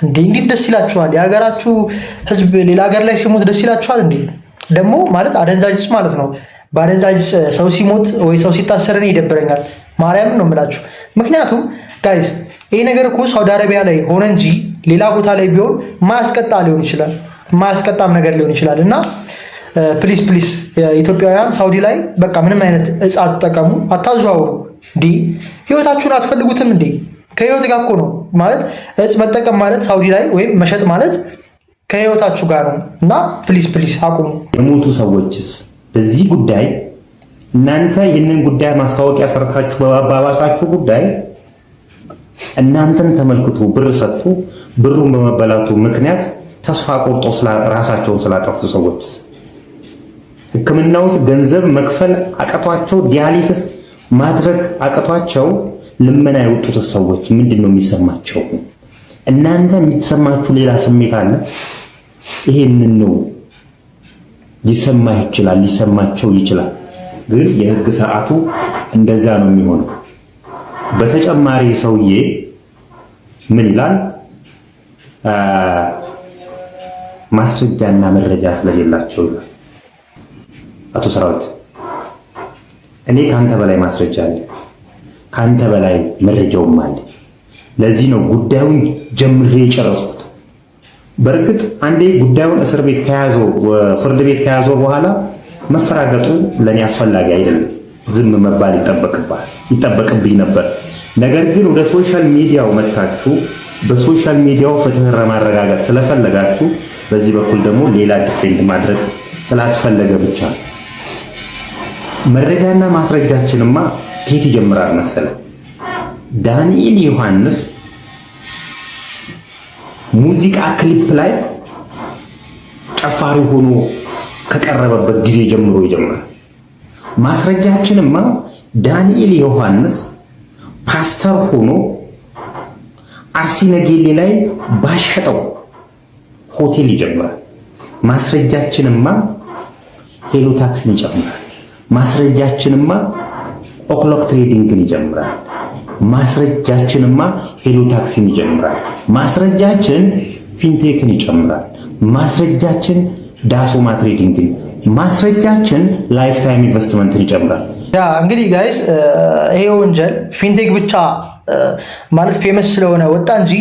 እንዴት ደስ ይላችኋል? የሀገራችሁ ህዝብ ሌላ ሀገር ላይ ሲሞት ደስ ይላችኋል እንዴ? ደግሞ ማለት አደንዛዥ ዕፅ ማለት ነው። በአደንዛዥ ሰው ሲሞት ወይ ሰው ሲታሰር እኔ ይደብረኛል። ማርያምን ነው የምላችሁ። ምክንያቱም ጋይስ ይሄ ነገር እኮ ሳውዲ አረቢያ ላይ ሆነ እንጂ ሌላ ቦታ ላይ ቢሆን ማያስቀጣ ሊሆን ይችላል፣ ማያስቀጣም ነገር ሊሆን ይችላል። እና ፕሊስ ኢትዮጵያውያን ሳውዲ ላይ በቃ ምንም አይነት ዕፅ አትጠቀሙ፣ አታዘዋውሩ። እንዴ ህይወታችሁን አትፈልጉትም እንዴ? ከህይወት ጋር እኮ ነው ማለት ዕፅ መጠቀም ማለት ሳውዲ ላይ ወይም መሸጥ ማለት ከህይወታችሁ ጋር ነው። እና ፕሊስ አቁሙ። የሞቱ ሰዎችስ በዚህ ጉዳይ እናንተ ይህንን ጉዳይ ማስታወቂያ ሰርታችሁ በባባሳችሁ ጉዳይ እናንተን ተመልክቶ ብር ሰጥቶ ብሩን በመበላቱ ምክንያት ተስፋ ቆርጦ ራሳቸውን ስላጠፉ ሰዎችስ ሕክምና ውስጥ ገንዘብ መክፈል አቅቷቸው ዲያሊሲስ ማድረግ አቅቷቸው ልመና የወጡት ሰዎች ምንድን ነው የሚሰማቸው? እናንተ የሚሰማችሁ ሌላ ስሜት አለ። ይሄ ምን ነው? ሊሰማቸው ይችላል፣ ግን የህግ ሰዓቱ እንደዛ ነው የሚሆነው። በተጨማሪ ሰውዬ ምን ይላል? ማስረጃና መረጃ ስለሌላቸው ይላል። አቶ ሰራዊት እኔ ካንተ በላይ ማስረጃ አለ፣ ካንተ በላይ መረጃውም አለ። ለዚህ ነው ጉዳዩን ጀምሬ የጨረስኩት። በእርግጥ አንዴ ጉዳዩን እስር ቤት ከያዘው ፍርድ ቤት ከያዘው በኋላ መፈራገጡ ለኔ አስፈላጊ አይደለም። ዝም መባል ይጠበቅብኝ ነበር። ነገር ግን ወደ ሶሻል ሚዲያው መጥታችሁ በሶሻል ሚዲያው ፍትህ ለማረጋገጥ ስለፈለጋችሁ በዚህ በኩል ደግሞ ሌላ ዲፌንድ ማድረግ ስላስፈለገ ብቻ መረጃና ማስረጃችንማ ከየት ይጀምራል መሰለ? ዳንኤል ዮሐንስ ሙዚቃ ክሊፕ ላይ ጨፋሪ ሆኖ ከቀረበበት ጊዜ ጀምሮ ይጀምራል። ማስረጃችንማ ዳንኤል ዮሐንስ ፓስተር ሆኖ አርሲ ነገሌ ላይ ባሸጠው ሆቴል ይጀምራል። ማስረጃችንማ ሄሎ ታክሲን ይጨምራል። ማስረጃችንማ ኦክሎክ ትሬዲንግን ይጀምራል። ማስረጃችንማ ሄሎ ታክሲን ይጀምራል። ማስረጃችን ፊንቴክን ይጨምራል። ማስረጃችን ዳሶማ ትሬዲንግን፣ ማስረጃችን ላይፍ ታይም ኢንቨስትመንትን ይጨምራል። ያ እንግዲህ ጋይስ ይሄ ወንጀል ፊንቴክ ብቻ ማለት ፌመስ ስለሆነ ወጣ እንጂ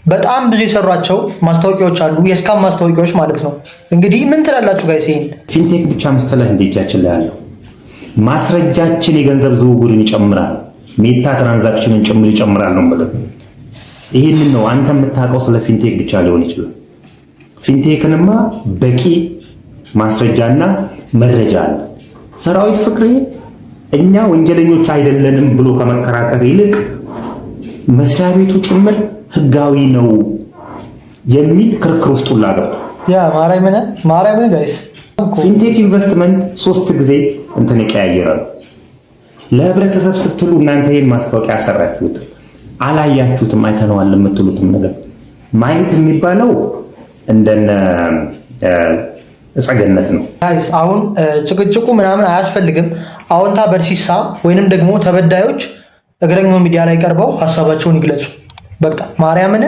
በጣም ብዙ የሰሯቸው ማስታወቂያዎች አሉ፣ የስካም ማስታወቂያዎች ማለት ነው። እንግዲህ ምን ትላላችሁ ጋይስ? ይሄን ፊንቴክ ብቻ መሰለህ እንደ እጃችን ላይ ያለው ማስረጃችን የገንዘብ ዝውውርን ይጨምራል። ሜታ ትራንዛክሽንን ጭምር ይጨምራል ነው ማለት። ይህንን ነው አንተ የምታውቀው ስለ ፊንቴክ ብቻ ሊሆን ይችላል። ፊንቴክንማ በቂ ማስረጃና መረጃ አለ። ሰራዊት ፍቅሬ እኛ ወንጀለኞች አይደለንም ብሎ ከመከራከር ይልቅ መስሪያ ቤቱ ጭምር ህጋዊ ነው የሚል ክርክር ውስጥ ሁላ ገብቷል። ያ ማርያምን ጋይስ ፊንቴክ ኢንቨስትመንት 3 ጊዜ እንትን ይቀያየራል። ለህብረተሰብ ስትሉ እናንተ ይሄን ማስታወቂያ ያሰራችሁት አላያችሁትም፣ አይተነዋል የምትሉትም ነገር ማየት የሚባለው እንደነ እጸገነት ነው። ጋይስ አሁን ጭቅጭቁ ምናምን አያስፈልግም። አዎንታ በርሲሳ ወይንም ደግሞ ተበዳዮች እግረኛው ሚዲያ ላይ ቀርበው ሀሳባቸውን ይግለጹ። በቃ ማርያምን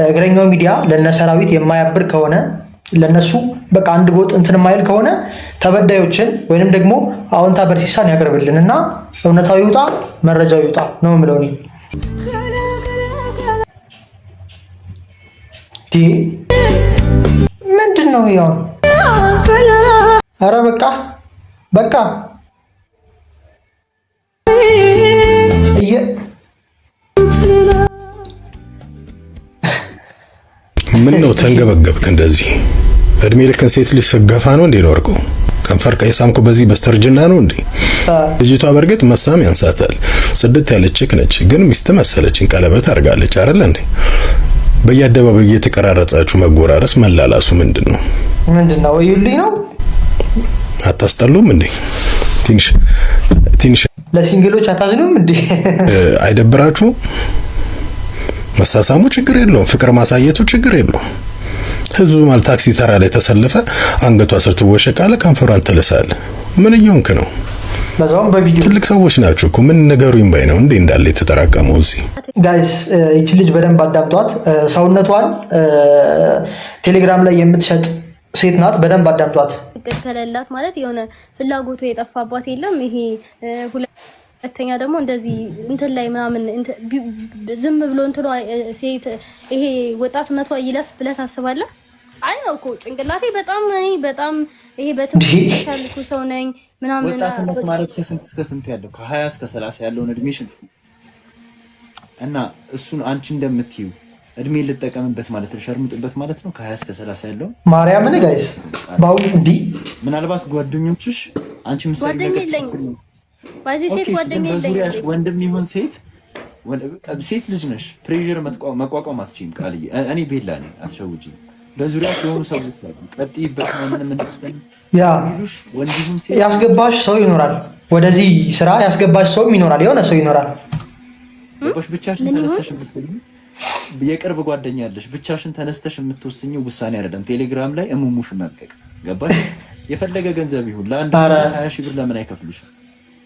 እግረኛው ሚዲያ ለነሰራዊት የማያብር ከሆነ ለነሱ በቃ አንድ ጎጥ እንትን ማይል ከሆነ ተበዳዮችን ወይንም ደግሞ አዎንታ በርሲሳን ያቀርብልን እና እውነታው ይውጣ፣ መረጃው ይውጣ ነው የምለው እኔ። ምንድን ነው ያው? ኧረ በቃ ምን ነው ተንገበገብክ እንደዚህ? እድሜ ልክን ሴት ልጅ ስገፋ ነው እንዴ ኖርከው? ከንፈር ቀይሳምኩ በዚህ በስተርጅና ነው እንዴ? ልጅቷ በርግጥ መሳም ያንሳታል። ጽድት ያለች ነች፣ ግን ሚስት መሰለችን ቀለበት አድርጋለች አይደል እንዴ? በየአደባባዩ እየተቀራረጻችሁ መጎራረስ መላላሱ ምንድነው? እዩልኝ ነው? አታስጠሉም እንዴ? ትንሽ ለሲንግሎች አታዝኑም እንዴ? አይደብራችሁ? መሳሳሙ ችግር የለውም፣ ፍቅር ማሳየቱ ችግር የለውም። ህዝብ ማለት ታክሲ ተራ ላይ ተሰለፈ፣ አንገቷ ስር ትወሸቃለ፣ ከንፈሯን ትልሳለ። ምን እየሆንክ ነው? በዛውም በቪዲዮ ትልቅ ሰዎች ናችሁ እኮ ምን ነገሩኝ ባይ ነው እንዴ እንዳለ የተጠራቀመው እዚህ። ጋይስ ይቺ ልጅ በደንብ አዳምጧት። ሰውነቷን ቴሌግራም ላይ የምትሸጥ ሴት ናት። በደንብ አዳምጧት። ከሌላት ማለት የሆነ ፍላጎቱ የጠፋባት የለም። ይሄ ሁለተኛ ደግሞ እንደዚህ እንትን ላይ ምናምን ዝም ብሎ እንትሏ ሴት ይሄ ወጣትነቷ ይለፍ ብለህ ታስባለህ? አይ ነው እኮ ጭንቅላቴ በጣም ይሄ በትምህርት ያልኩ ሰው ነኝ ምናምን። ወጣትነት ማለት ከስንት እስከ ስንት ያለው ከ20 እስከ 30 ያለውን እድሜሽን እና እሱን አንቺ እንደምትዩ እድሜ ልጠቀምበት ማለት ልሸርምጥበት ማለት ነው። ከ20 እስከ 30 ያለው ማርያምን ጋይስ ባው እንዲ ምናልባት ጓደኞችሽ አንቺ ምሳሌ ጓደኛ የለኝ ባዚ ሴት ጓደኛ የለኝ በዙሪያሽ ወንድም ይሁን ሴት ልጅ ነሽ። ፕሬዠር መቋቋም አትችይም። ቃልዬ እኔ ቤላ ነኝ፣ አትሸውጂ። በዙሪያሽ የሆኑ ሰዎች አሉ። ቀጥይበት ነው ምንም እንደምትስተኝ ያ ያስገባሽ ሰው ይኖራል። ወደዚህ ስራ ያስገባሽ ሰው ይኖራል። የሆነ ሰው ይኖራል። ብቻሽን ተነስተሽ የምትወስኚው የቅርብ ጓደኛ ያለሽ ብቻሽን ተነስተሽ የምትወስኚው ውሳኔ አይደለም። ቴሌግራም ላይ እሙሙሽ መልቀቅ ገባሽ? የፈለገ ገንዘብ ይሁን ለአንድ 20 ሺህ ብር ለምን አይከፍሉሽም?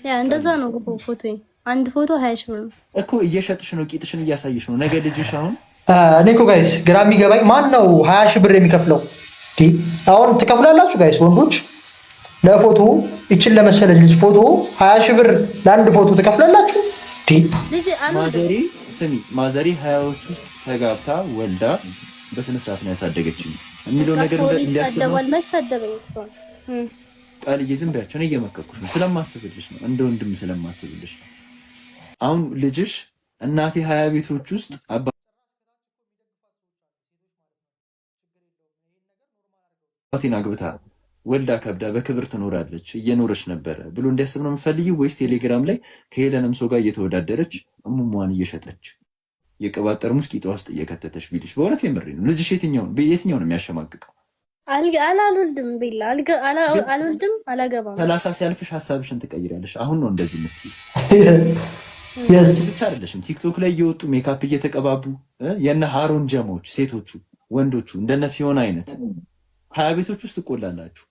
ያ እንደዛ ነው ፎቶ አንድ ፎቶ 20 ሺህ ብር እኮ እየሸጥሽ ነው፣ ቂጥሽን እያሳየሽ ነው። ነገ ልጅሽ አሁን እኔ እኮ ጋይስ ግራ የሚገባኝ ማን ነው 20 ሺህ ብር የሚከፍለው? አሁን ትከፍላላችሁ ጋይስ ወንዶች ለፎቶ ይችን ለመሰለች ልጅ ፎቶ 20 ሺህ ብር ለአንድ ፎቶ ትከፍላላችሁ? ማዘሪ 20ዎች ውስጥ ተጋብታ ወልዳ በስነ ስርዓት ነው ያሳደገችኝ የሚለው ነገር እንዲያስብ ቃልዬ ዝም ብያቸው ነው እየመከርኩሽ ነው። ስለማስብልሽ ነው፣ እንደ ወንድም ስለማስብልሽ ነው። አሁን ልጅሽ እናቴ 20 ቤቶች ውስጥ አባቴን አግብታ ወልዳ ከብዳ በክብር ትኖራለች እየኖረች ነበረ ብሎ እንዲያስብ ነው የምፈልጊው? ወይስ ቴሌግራም ላይ ከሄለንም ሰው ጋር እየተወዳደረች እሙሟን እየሸጠች የቅባት ጠርሙስ ቂጧ ውስጥ እየከተተች ቢልሽ? በእውነት የምሬ ነው። ልጅሽ የትኛውን ነው የሚያሸማቅቀው? አልወልድም ቤላ አልወልድም አላገባም። 30 ሲያልፍሽ ሀሳብሽን ትቀይራለሽ። አሁን ነው እንደዚህ የምትይ ብቻ አይደለሽም። ቲክቶክ ላይ እየወጡ ሜካፕ እየተቀባቡ የነ ሃሮን ጀሞች ሴቶቹ ወንዶቹ እንደነ ፊዮና አይነት 20 ቤቶች ውስጥ ትቆላላችሁ።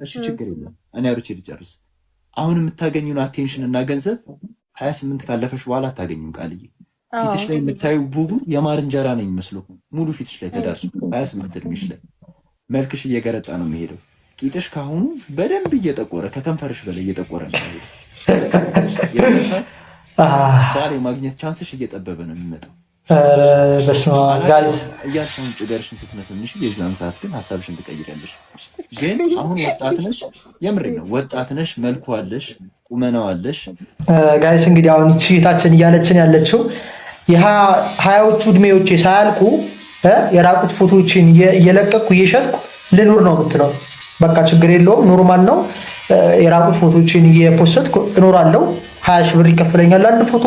እሺ ችግር የለም እኔ አውርቼ ልጨርስ። አሁን የምታገኙን አቴንሽን እና ገንዘብ 28 ካለፈሽ በኋላ አታገኙም። ቃልዬ ፊትሽ ላይ የምታዩ ቡጉር የማር እንጀራ ነው የሚመስለው ሙሉ ፊትሽ ላይ ተዳርሶ 28 እድሜሽ ላይ መልክሽ እየገረጣ ነው የሚሄደው። ቂጥሽ ካሁኑ በደንብ እየጠቆረ ከከንፈርሽ በላይ እየጠቆረ ነው የሚሄደው። ባል የማግኘት ቻንስሽ እየጠበበ ነው የሚመጣው። እያሻውን ጭገርሽን ስትነስንሽ የዛን ሰዓት ግን ሀሳብሽን ትቀይራለሽ። ግን አሁን ወጣት ነሽ፣ የምሬ ነው ወጣት ነሽ፣ መልኩ አለሽ፣ ቁመናዋለሽ ጋይስ እንግዲህ አሁን እቺታችን እያለችን ያለችው የ20ዎቹ እድሜዎቼ ሳያልቁ የራቁት ፎቶዎችን እየለቀቅኩ እየሸጥኩ ልኑር ነው የምትለው። በቃ ችግር የለውም ኖርማል ነው። የራቁት ፎቶዎችን እየፖስትኩ እኖራለሁ 20 ሺህ ብር ይከፈለኛል አንድ ፎቶ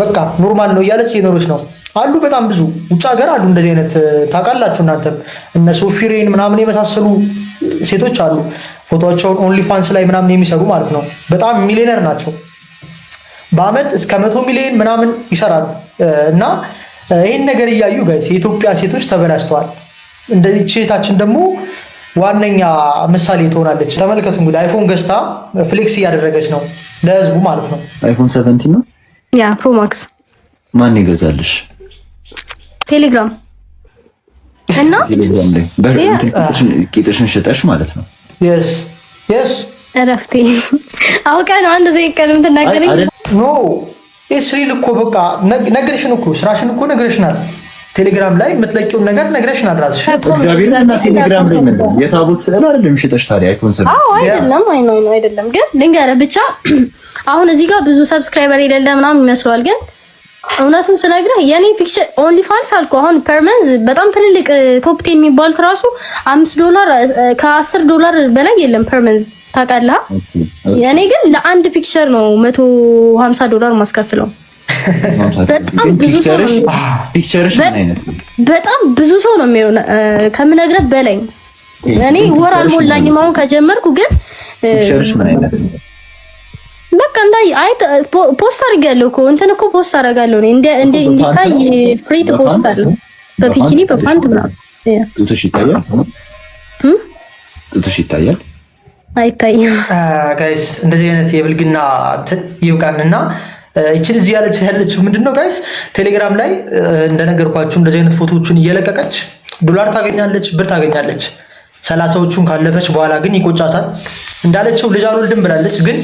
በቃ ኖርማል ነው እያለች እየኖረች ነው። አሉ በጣም ብዙ ውጭ ሀገር አሉ እንደዚህ አይነት ታውቃላችሁ እናንተም እነ ሶፊሬን ምናምን የመሳሰሉ ሴቶች አሉ ፎቶዎቻቸውን ኦንሊ ፋንስ ላይ ምናምን የሚሰሩ ማለት ነው። በጣም ሚሊዮነር ናቸው። በአመት እስከ 100 ሚሊዮን ምናምን ይሰራሉ። እና ይህን ነገር እያዩ ጋይስ የኢትዮጵያ ሴቶች ተበላሽተዋል። እንደዚህ ሴታችን ደግሞ ዋነኛ ምሳሌ ትሆናለች። ተመልከቱ እንግዲህ አይፎን ገዝታ ፍሌክስ እያደረገች ነው ለህዝቡ ማለት ነው። አይፎን 17 ነው ያ ፕሮ ማክስ ማን ይገዛልሽ? ቴሌግራም እና ቴሌግራም ላይ ቂጥሽን ሽጠሽ ማለት ነው። yes እረፍቴ አውቃ ነው አንድ ዘይ ቀለም ተናገረኝ ኖ እስሪል እኮ በቃ ነገርሽን እኮ ስራሽን እኮ ነገርሽናል። ቴሌግራም ላይ የምትለቂውን ነገር ነገርሽናል ራስሽ። እግዚአብሔርና ቴሌግራም ላይ ምን የታቦት ስዕል አይደለም ሽጠሽ ታዲያ አይፎን 7 አዎ አይደለም አይደለም ግን ልንገርህ ብቻ አሁን እዚህ ጋር ብዙ ሰብስክራይበር የሌለ ምናምን ይመስላል ግን እውነቱን ስነግርህ የኔ ፒክቸር ኦንሊ ፋንስ አልኩ አሁን ፐርመንዝ በጣም ትልልቅ ቶፕ 10 የሚባሉት ራሱ $5 ከ$10 በላይ የለም ፐርመንዝ ታውቃለህ። የኔ ግን ለአንድ ፒክቸር ነው $150 ማስከፍለው። በጣም ብዙ ሰው ፒክቸርሽ ምን አይነት ነው? በጣም ብዙ ሰው ነው የሚሆነው ከምነግርህ በላይ እኔ ወር አልሞላኝም አሁን ከጀመርኩ ግን ፒክቸርሽ ምን አይነት ነው? በቃ እንዳይ ፖስት አድርጋለሁ እኮ እንትን እኮ ፖስት አደርጋለሁ እኔ እንደ እንዲታይ ፍሪ ፖስት አለ በፒኪኒ በፓንት ምናምን ጡትሽ ይታያል ጡትሽ ይታያል አይታይም። ጋይስ እንደዚህ አይነት የብልግና ይብቃንና እቺ ልጅ ያለችው ምንድነው ጋይስ ቴሌግራም ላይ እንደነገርኳችሁ እንደዚህ አይነት ፎቶዎችን እየለቀቀች ዶላር ታገኛለች ብር ታገኛለች። 30ዎቹን ካለፈች በኋላ ግን ይቆጫታል። እንዳለችው ልጅ አልወልድም ብላለች ግን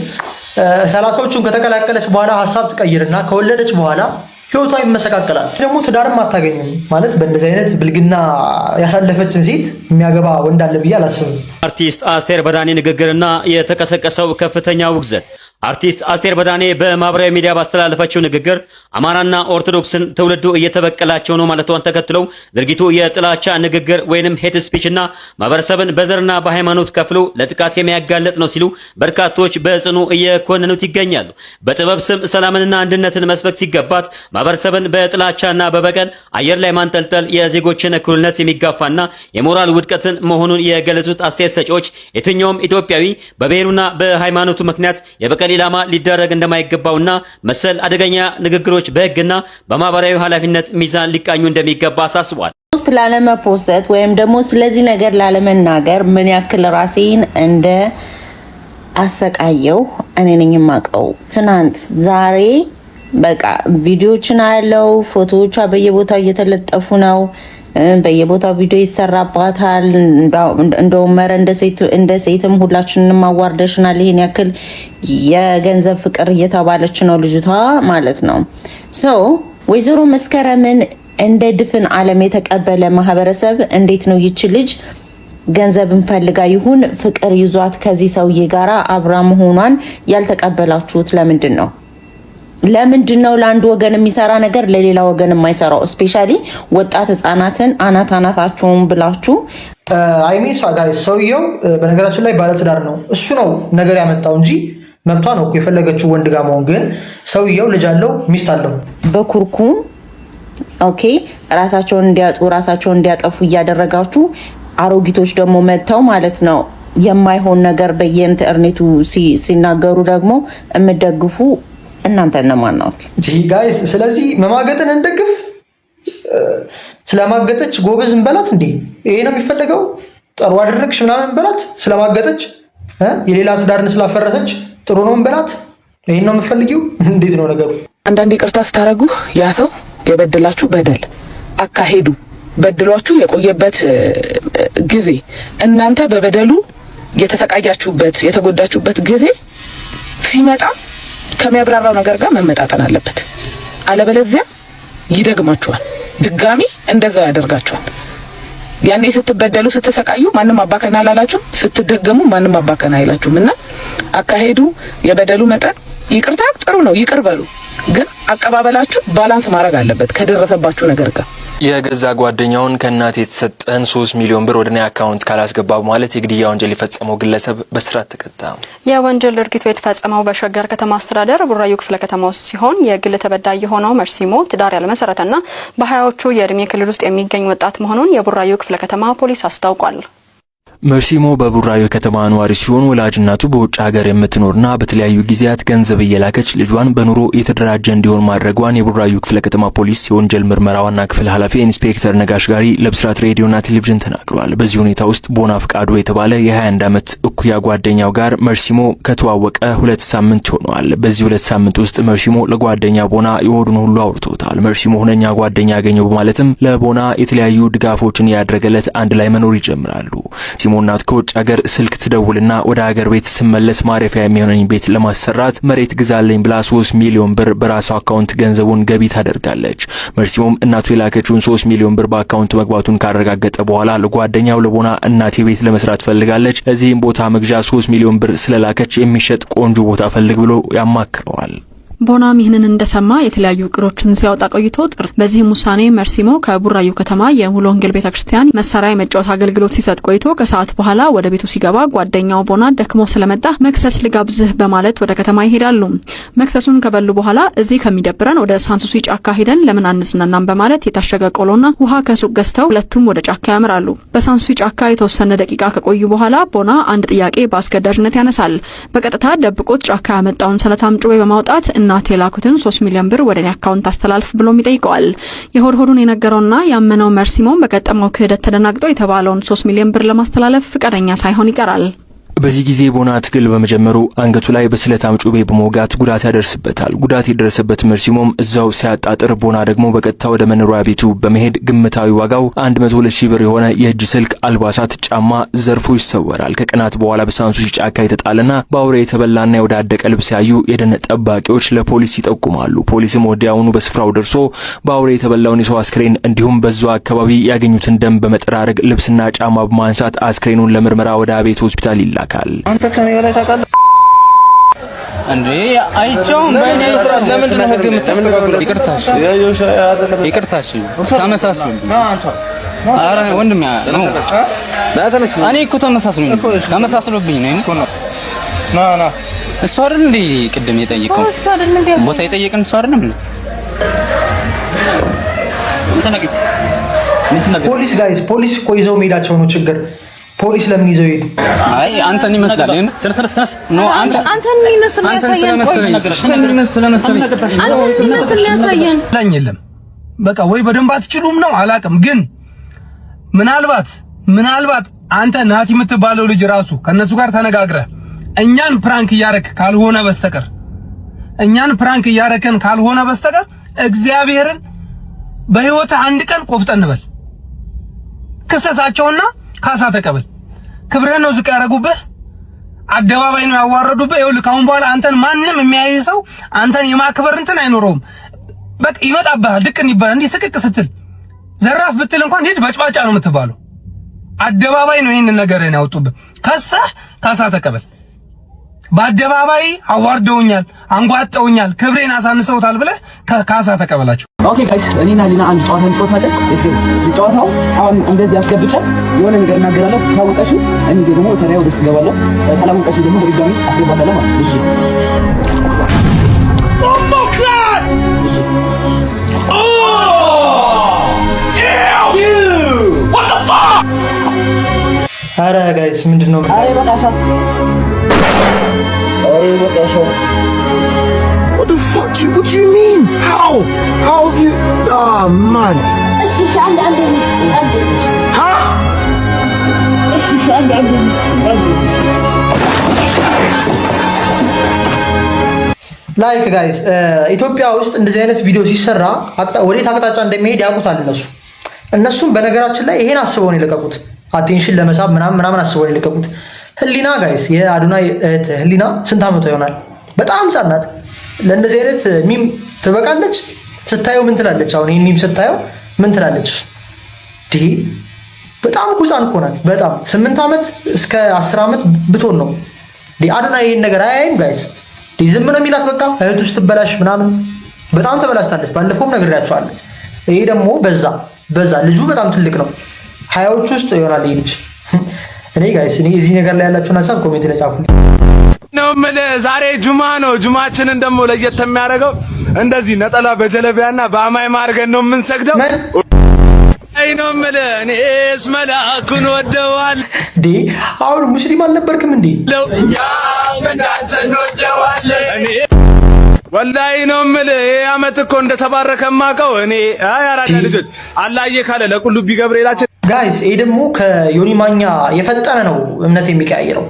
30ዎቹን ከተቀላቀለች በኋላ ሐሳብ ትቀይርና ከወለደች በኋላ ህይወቷ ይመሰቃቀላል። ደግሞ ትዳርም አታገኝም ማለት በእንደዚህ አይነት ብልግና ያሳለፈችን ሴት የሚያገባ ወንድ አለ ብዬ አላስብም። አርቲስት አስቴር በዳኔ ንግግርና የተቀሰቀሰው ከፍተኛ ውግዘት አርቲስት አስቴር በዳኔ በማህበራዊ ሚዲያ ባስተላለፈችው ንግግር አማራና ኦርቶዶክስን ትውልዱ እየተበቀላቸው ነው ማለቷን ተከትለው ድርጊቱ የጥላቻ ንግግር ወይንም ሄት ስፒች እና ማህበረሰብን በዘርና በሃይማኖት ከፍሎ ለጥቃት የሚያጋለጥ ነው ሲሉ በርካቶች በጽኑ እየኮነኑት ይገኛሉ። በጥበብ ስም ሰላምንና አንድነትን መስበክ ሲገባት ማህበረሰብን በጥላቻና በበቀል አየር ላይ ማንጠልጠል የዜጎችን እኩልነት የሚጋፋና የሞራል ውድቀትን መሆኑን የገለጹት አስተያየት ሰጪዎች የትኛውም ኢትዮጵያዊ በብሔሩና በሃይማኖቱ ምክንያት የበቀል ኢላማ ሊደረግ እንደማይገባውና መሰል አደገኛ ንግግሮች በሕግና በማህበራዊ ኃላፊነት ሚዛን ሊቃኙ እንደሚገባ አሳስቧል። ፖስት ላለመፖስት ወይም ደግሞ ስለዚህ ነገር ላለመናገር ምን ያክል ራሴን እንደ አሰቃየው እኔ ነኝ የማውቀው። ትናንት ዛሬ በቃ ቪዲዮዎችን አያለው ፎቶዎቿ በየቦታው እየተለጠፉ ነው። በየቦታው ቪዲዮ ይሰራባታል። እንደውም መረ እንደ ሴትም ሁላችንንም አዋርደሽናል፣ ይሄን ያክል የገንዘብ ፍቅር እየተባለች ነው ልጅቷ ማለት ነው። ሶ ወይዘሮ መስከረምን እንደ ድፍን ዓለም የተቀበለ ማህበረሰብ እንዴት ነው ይች ልጅ ገንዘብን ፈልጋ ይሁን ፍቅር ይዟት ከዚህ ሰውዬ ጋራ አብራ መሆኗን ያልተቀበላችሁት? ለምንድን ነው ለምንድነው ለአንድ ወገን የሚሰራ ነገር ለሌላ ወገን የማይሰራው? ስፔሻሊ ወጣት ህፃናትን አናታችሁን ብላችሁ አይሚስ ጋይስ ሰውየው በነገራችን ላይ ባለትዳር ነው። እሱ ነው ነገር ያመጣው እንጂ መብቷ ነው እኮ የፈለገችው ወንድ ጋር መሆን። ግን ሰውየው ልጅ አለው ሚስት አለው። በኩርኩም ኦኬ ራሳቸውን እንዲያጡ ራሳቸውን እንዲያጠፉ እያደረጋችሁ አሮጊቶች ደግሞ መተው ማለት ነው የማይሆን ነገር በየኢንተርኔቱ ሲናገሩ ደግሞ የምትደግፉ እናንተ እነማን ናችሁ ጋይስ? ስለዚህ መማገጥን እንደግፍ። ስለማገጠች ጎበዝ እንበላት እንዴ? ይሄ ነው የሚፈልገው? ጥሩ አደረግሽ ምናምን እንበላት? ስለማገጠች የሌላ ትዳርን ስላፈረሰች ጥሩ ነው እንበላት? ይሄን ነው የምትፈልጊው? እንዴት ነው ነገሩ? አንዳንዴ ይቅርታ ስታረጉ ያ ሰው የበደላችሁ በደል አካሄዱ በድሏችሁ የቆየበት ጊዜ እናንተ በበደሉ የተሰቃያችሁበት የተጎዳችሁበት ጊዜ ሲመጣ ከሚያብራራው ነገር ጋር መመጣጠን አለበት። አለበለዚያ ይደግማችኋል፣ ድጋሚ እንደዛው ያደርጋችኋል። ያኔ ስትበደሉ ስትሰቃዩ ማንም አባከና አላላችሁም፣ ስትደገሙ ማንም አባከና አይላችሁም። እና አካሄዱ የበደሉ መጠን ይቅርታ ጥሩ ነው፣ ይቅር በሉ፣ ግን አቀባበላችሁ ባላንስ ማድረግ አለበት ከደረሰባችሁ ነገር ጋር። የገዛ ጓደኛውን ከእናት የተሰጠን 3 ሚሊዮን ብር ወደ እኔ አካውንት ካላስገባ ማለት የግድያ ወንጀል የፈጸመው ግለሰብ በእስራት ተቀጣ። የወንጀል ድርጊቱ የተፈጸመው በሸገር ከተማ አስተዳደር ቡራዩ ክፍለ ከተማ ውስጥ ሲሆን የግል ተበዳይ የሆነው መርሲሞ ትዳር ያልመሰረተና በ20ዎቹ የእድሜ ክልል ውስጥ የሚገኝ ወጣት መሆኑን የቡራዩ ክፍለ ከተማ ፖሊስ አስታውቋል። መርሲሞ በቡራዩ ከተማ ነዋሪ ሲሆን ወላጅ እናቱ በውጭ ሀገር የምትኖርና በተለያዩ ጊዜያት ገንዘብ እየላከች ልጇን በኑሮ የተደራጀ እንዲሆን ማድረጓን የቡራዩ ክፍለ ከተማ ፖሊስ የወንጀል ምርመራ ዋና ክፍል ኃላፊ ኢንስፔክተር ነጋሽ ጋሪ ለብስራት ሬዲዮና ቴሌቪዥን ተናግረዋል። በዚህ ሁኔታ ውስጥ ቦና ፍቃዱ የተባለ የ21 ዓመት እኩያ ጓደኛው ጋር መርሲሞ ከተዋወቀ 2 ሳምንት ሆነዋል። በዚህ 2 ሳምንት ውስጥ መርሲሞ ለጓደኛ ቦና የሆዱን ሁሉ አውርቶታል። መርሲሞ ሁነኛ ጓደኛ ያገኘው በማለትም ለቦና የተለያዩ ድጋፎችን ያደረገለት አንድ ላይ መኖር ይጀምራሉ። እናት ከውጭ ሀገር ስልክ ትደውልና ወደ ሀገር ቤት ስመለስ ማረፊያ የሚሆነኝ ቤት ለማሰራት መሬት ግዛለኝ ብላ 3 ሚሊዮን ብር በራሷ አካውንት ገንዘቡን ገቢ ታደርጋለች። መርሲሞም እናቱ የላከችውን 3 ሚሊዮን ብር በአካውንት መግባቱን ካረጋገጠ በኋላ ለጓደኛው ለቦና እናቴ ቤት ለመስራት ፈልጋለች፣ ለዚህም ቦታ መግዣ 3 ሚሊዮን ብር ስለላከች የሚሸጥ ቆንጆ ቦታ ፈልግ ብሎ ያማክረዋል። ቦናም ይህንን እንደሰማ የተለያዩ እቅዶችን ሲያወጣ ቆይቶ በዚህም ውሳኔ መርሲሞ ከቡራዩ ከተማ የሙሉ ወንጌል ቤተክርስቲያን መሳሪያ የመጫወት አገልግሎት ሲሰጥ ቆይቶ ከሰዓት በኋላ ወደ ቤቱ ሲገባ ጓደኛው ቦና ደክሞ ስለመጣ መክሰስ ልጋብዝህ በማለት ወደ ከተማ ይሄዳሉ። መክሰሱን ከበሉ በኋላ እዚህ ከሚደብረን ወደ ሳንሱሲ ጫካ ሄደን ለምን አንዝናናም በማለት የታሸገ ቆሎና ውሃ ከሱቅ ገዝተው ሁለቱም ወደ ጫካ ያመራሉ። በሳንሱሲ ጫካ የተወሰነ ደቂቃ ከቆዩ በኋላ ቦና አንድ ጥያቄ በአስገዳጅነት ያነሳል። በቀጥታ ደብቆት ጫካ ያመጣውን ስለታም ጩቤ በማውጣት እናት የላኩትን 3 ሚሊዮን ብር ወደ እኔ አካውንት አስተላልፍ ብሎም ይጠይቀዋል። የሆድሆዱን የነገረውና ያመነው መርሲሞን በቀጠመው ክህደት ተደናግጦ የተባለውን 3 ሚሊዮን ብር ለማስተላለፍ ፍቃደኛ ሳይሆን ይቀራል። በዚህ ጊዜ ቦና ትግል በመጀመሩ አንገቱ ላይ በስለታም ጩቤ በመውጋት ጉዳት ያደርስበታል። ጉዳት የደረሰበት መርሲሞም እዛው ሲያጣጥር ቦና ደግሞ በቀጥታ ወደ መኖሪያ ቤቱ በመሄድ ግምታዊ ዋጋው 102,000 ብር የሆነ የእጅ ስልክ፣ አልባሳት፣ ጫማ ዘርፎ ይሰወራል። ከቀናት በኋላ በሳንሱሲ ጫካ የተጣለና በአውሬ የተበላና የወዳደቀ ልብስ ያዩ የደን ጠባቂዎች ለፖሊስ ይጠቁማሉ። ፖሊስም ወዲያውኑ በስፍራው ደርሶ በአውሬ የተበላውን የሰው አስክሬን እንዲሁም በዛው አካባቢ ያገኙትን ደም በመጠራረግ ልብስና ጫማ በማንሳት አስክሬኑን ለምርመራ ወደ አቤት ሆስፒታል ይላካል። አንተ ከኔ በላይ ታውቃለህ እንዴ? አይቼውም በእኔ ለምንድን ነው ህግ የምታስተጋግለው? ይቅርታሽ ተመሳስሎ ኧረ ወንድም ነው እኔ እኮ ተመሳስሎብኝ ነው። ና እሱ አይደል እንዴ ቅድም የጠየቀው ቦታ የጠየቀን እሱ አይደለም እንዴ? ፖሊስ ጋይስ፣ ፖሊስ እኮ ይዘው መሄዳቸው ነው ችግር። ፖሊስ ለምን ይዘው ሄዱ? አይ አንተን ይመስላል ተነስ ኖ አንተን ይመስል ያሳየን ለኝ የለም በቃ ወይ በደንብ አትችሉም ነው አላቅም። ግን ምናልባት አንተ ናቲ የምትባለው ልጅ ራሱ ከነሱ ጋር ተነጋግረ እኛን ፕራንክ እያረክ ካልሆነ በስተቀር እግዚአብሔርን በህይወት አንድ ቀን ቆፍጠን በል ክሰሳቸውና ካሳ ተቀበል። ክብርህን ነው ዝቅ ያደረጉብህ፣ አደባባይ ነው ያዋረዱብህ። ይኸውልህ ካሁን በኋላ አንተን ማንም የሚያይ ሰው አንተን የማክበር እንትን አይኖረውም። በቃ ይመጣብሃል፣ ድቅን ይባላል። እንዲህ ስቅቅ ስትል ዘራፍ ብትል እንኳን ሂድ በጭባጫ ነው የምትባለው። አደባባይ ነው ይሄንን ነገር ያወጡብህ። ከሳህ ካሳ ተቀበል። በአደባባይ አዋርደውኛል፣ አንጓጠውኛል፣ ክብሬን አሳንሰውታል ብለህ ካሳ ተቀበላቸው። ኦኬ ጋይስ፣ እኔና ሊና አንድ ጨዋታ እንጫወታለን። እሺ ጨዋታው አሁን እንደዚህ አስገብቻት የሆነ ነገር እናገራለሁ። ካወቀሽ እኔ ደግሞ ተራው ደስ ገባለሁ። ካላወቀሽ ደግሞ በድጋሚ አስገባታለሁ ማለት ነው። እሺ ቦምቦክላት አረ ጋይስ ምንድነው? አረ በቃሻ What the fuck? What do you mean? How have you? Oh man. ላይክ ጋይስ ኢትዮጵያ ውስጥ እንደዚህ አይነት ቪዲዮ ሲሰራ ወዴት አቅጣጫ እንደሚሄድ ያውቁታል እነሱም በነገራችን ላይ ይሄን አስበው ነው የለቀቁት። አቴንሽን ለመሳብ ምናምን አስበው ነው የለቀቁት። ህሊና ጋይስ የአዱናይ እህት ህሊና ስንት ዓመቷ ይሆናል? በጣም ህጻን ናት። ለእንደዚህ አይነት ሚም ትበቃለች። ስታየው ምን ትላለች? አሁን ይሄን ሚም ስታየው ምን ትላለች? በጣም ህፃን እኮ ናት። በጣም 8 ዓመት እስከ 10 ዓመት ብትሆን ነው አዶናይ ይሄን ነገር አያይም ጋይስ። ዝም ነው የሚላት በቃ እህቱ ስትበላሽ ምናምን በጣም ተበላሽታለች። ባለፈውም ነግሬያቸዋለሁ። ይሄ ደግሞ በዛ ልጁ በጣም ትልቅ ነው። 20ዎቹ ውስጥ ይሆናል ይሄ ልጅ። እኔ ጋይስ እዚህ ነገር ላይ ያላችሁን ሀሳብ ኮሜንት ላይ ጻፉልኝ። ነው ዛሬ ጁማ ነው። ጁማችንን ደግሞ ለየት የሚያደርገው እንደዚህ ነጠላ በጀለቢያና በአማይማ አድርገን ነው የምንሰግደው። አይ ነው እኔስ መላኩን ወደዋል ዲ አሁን ሙስሊም አልነበርክም እንዴ? እኛ እንዳንተ እንወደዋለን። ወላሂ ነው ይሄ አመት እኮ እንደተባረከ ማቀው እኔ አራዳ ልጆች አላየ ካለ ለቁልቢ ገብርኤላችን ጋይስ። ይሄ ደግሞ ከዮኒ ማኛ የፈጠነ ነው እምነት የሚቀያየረው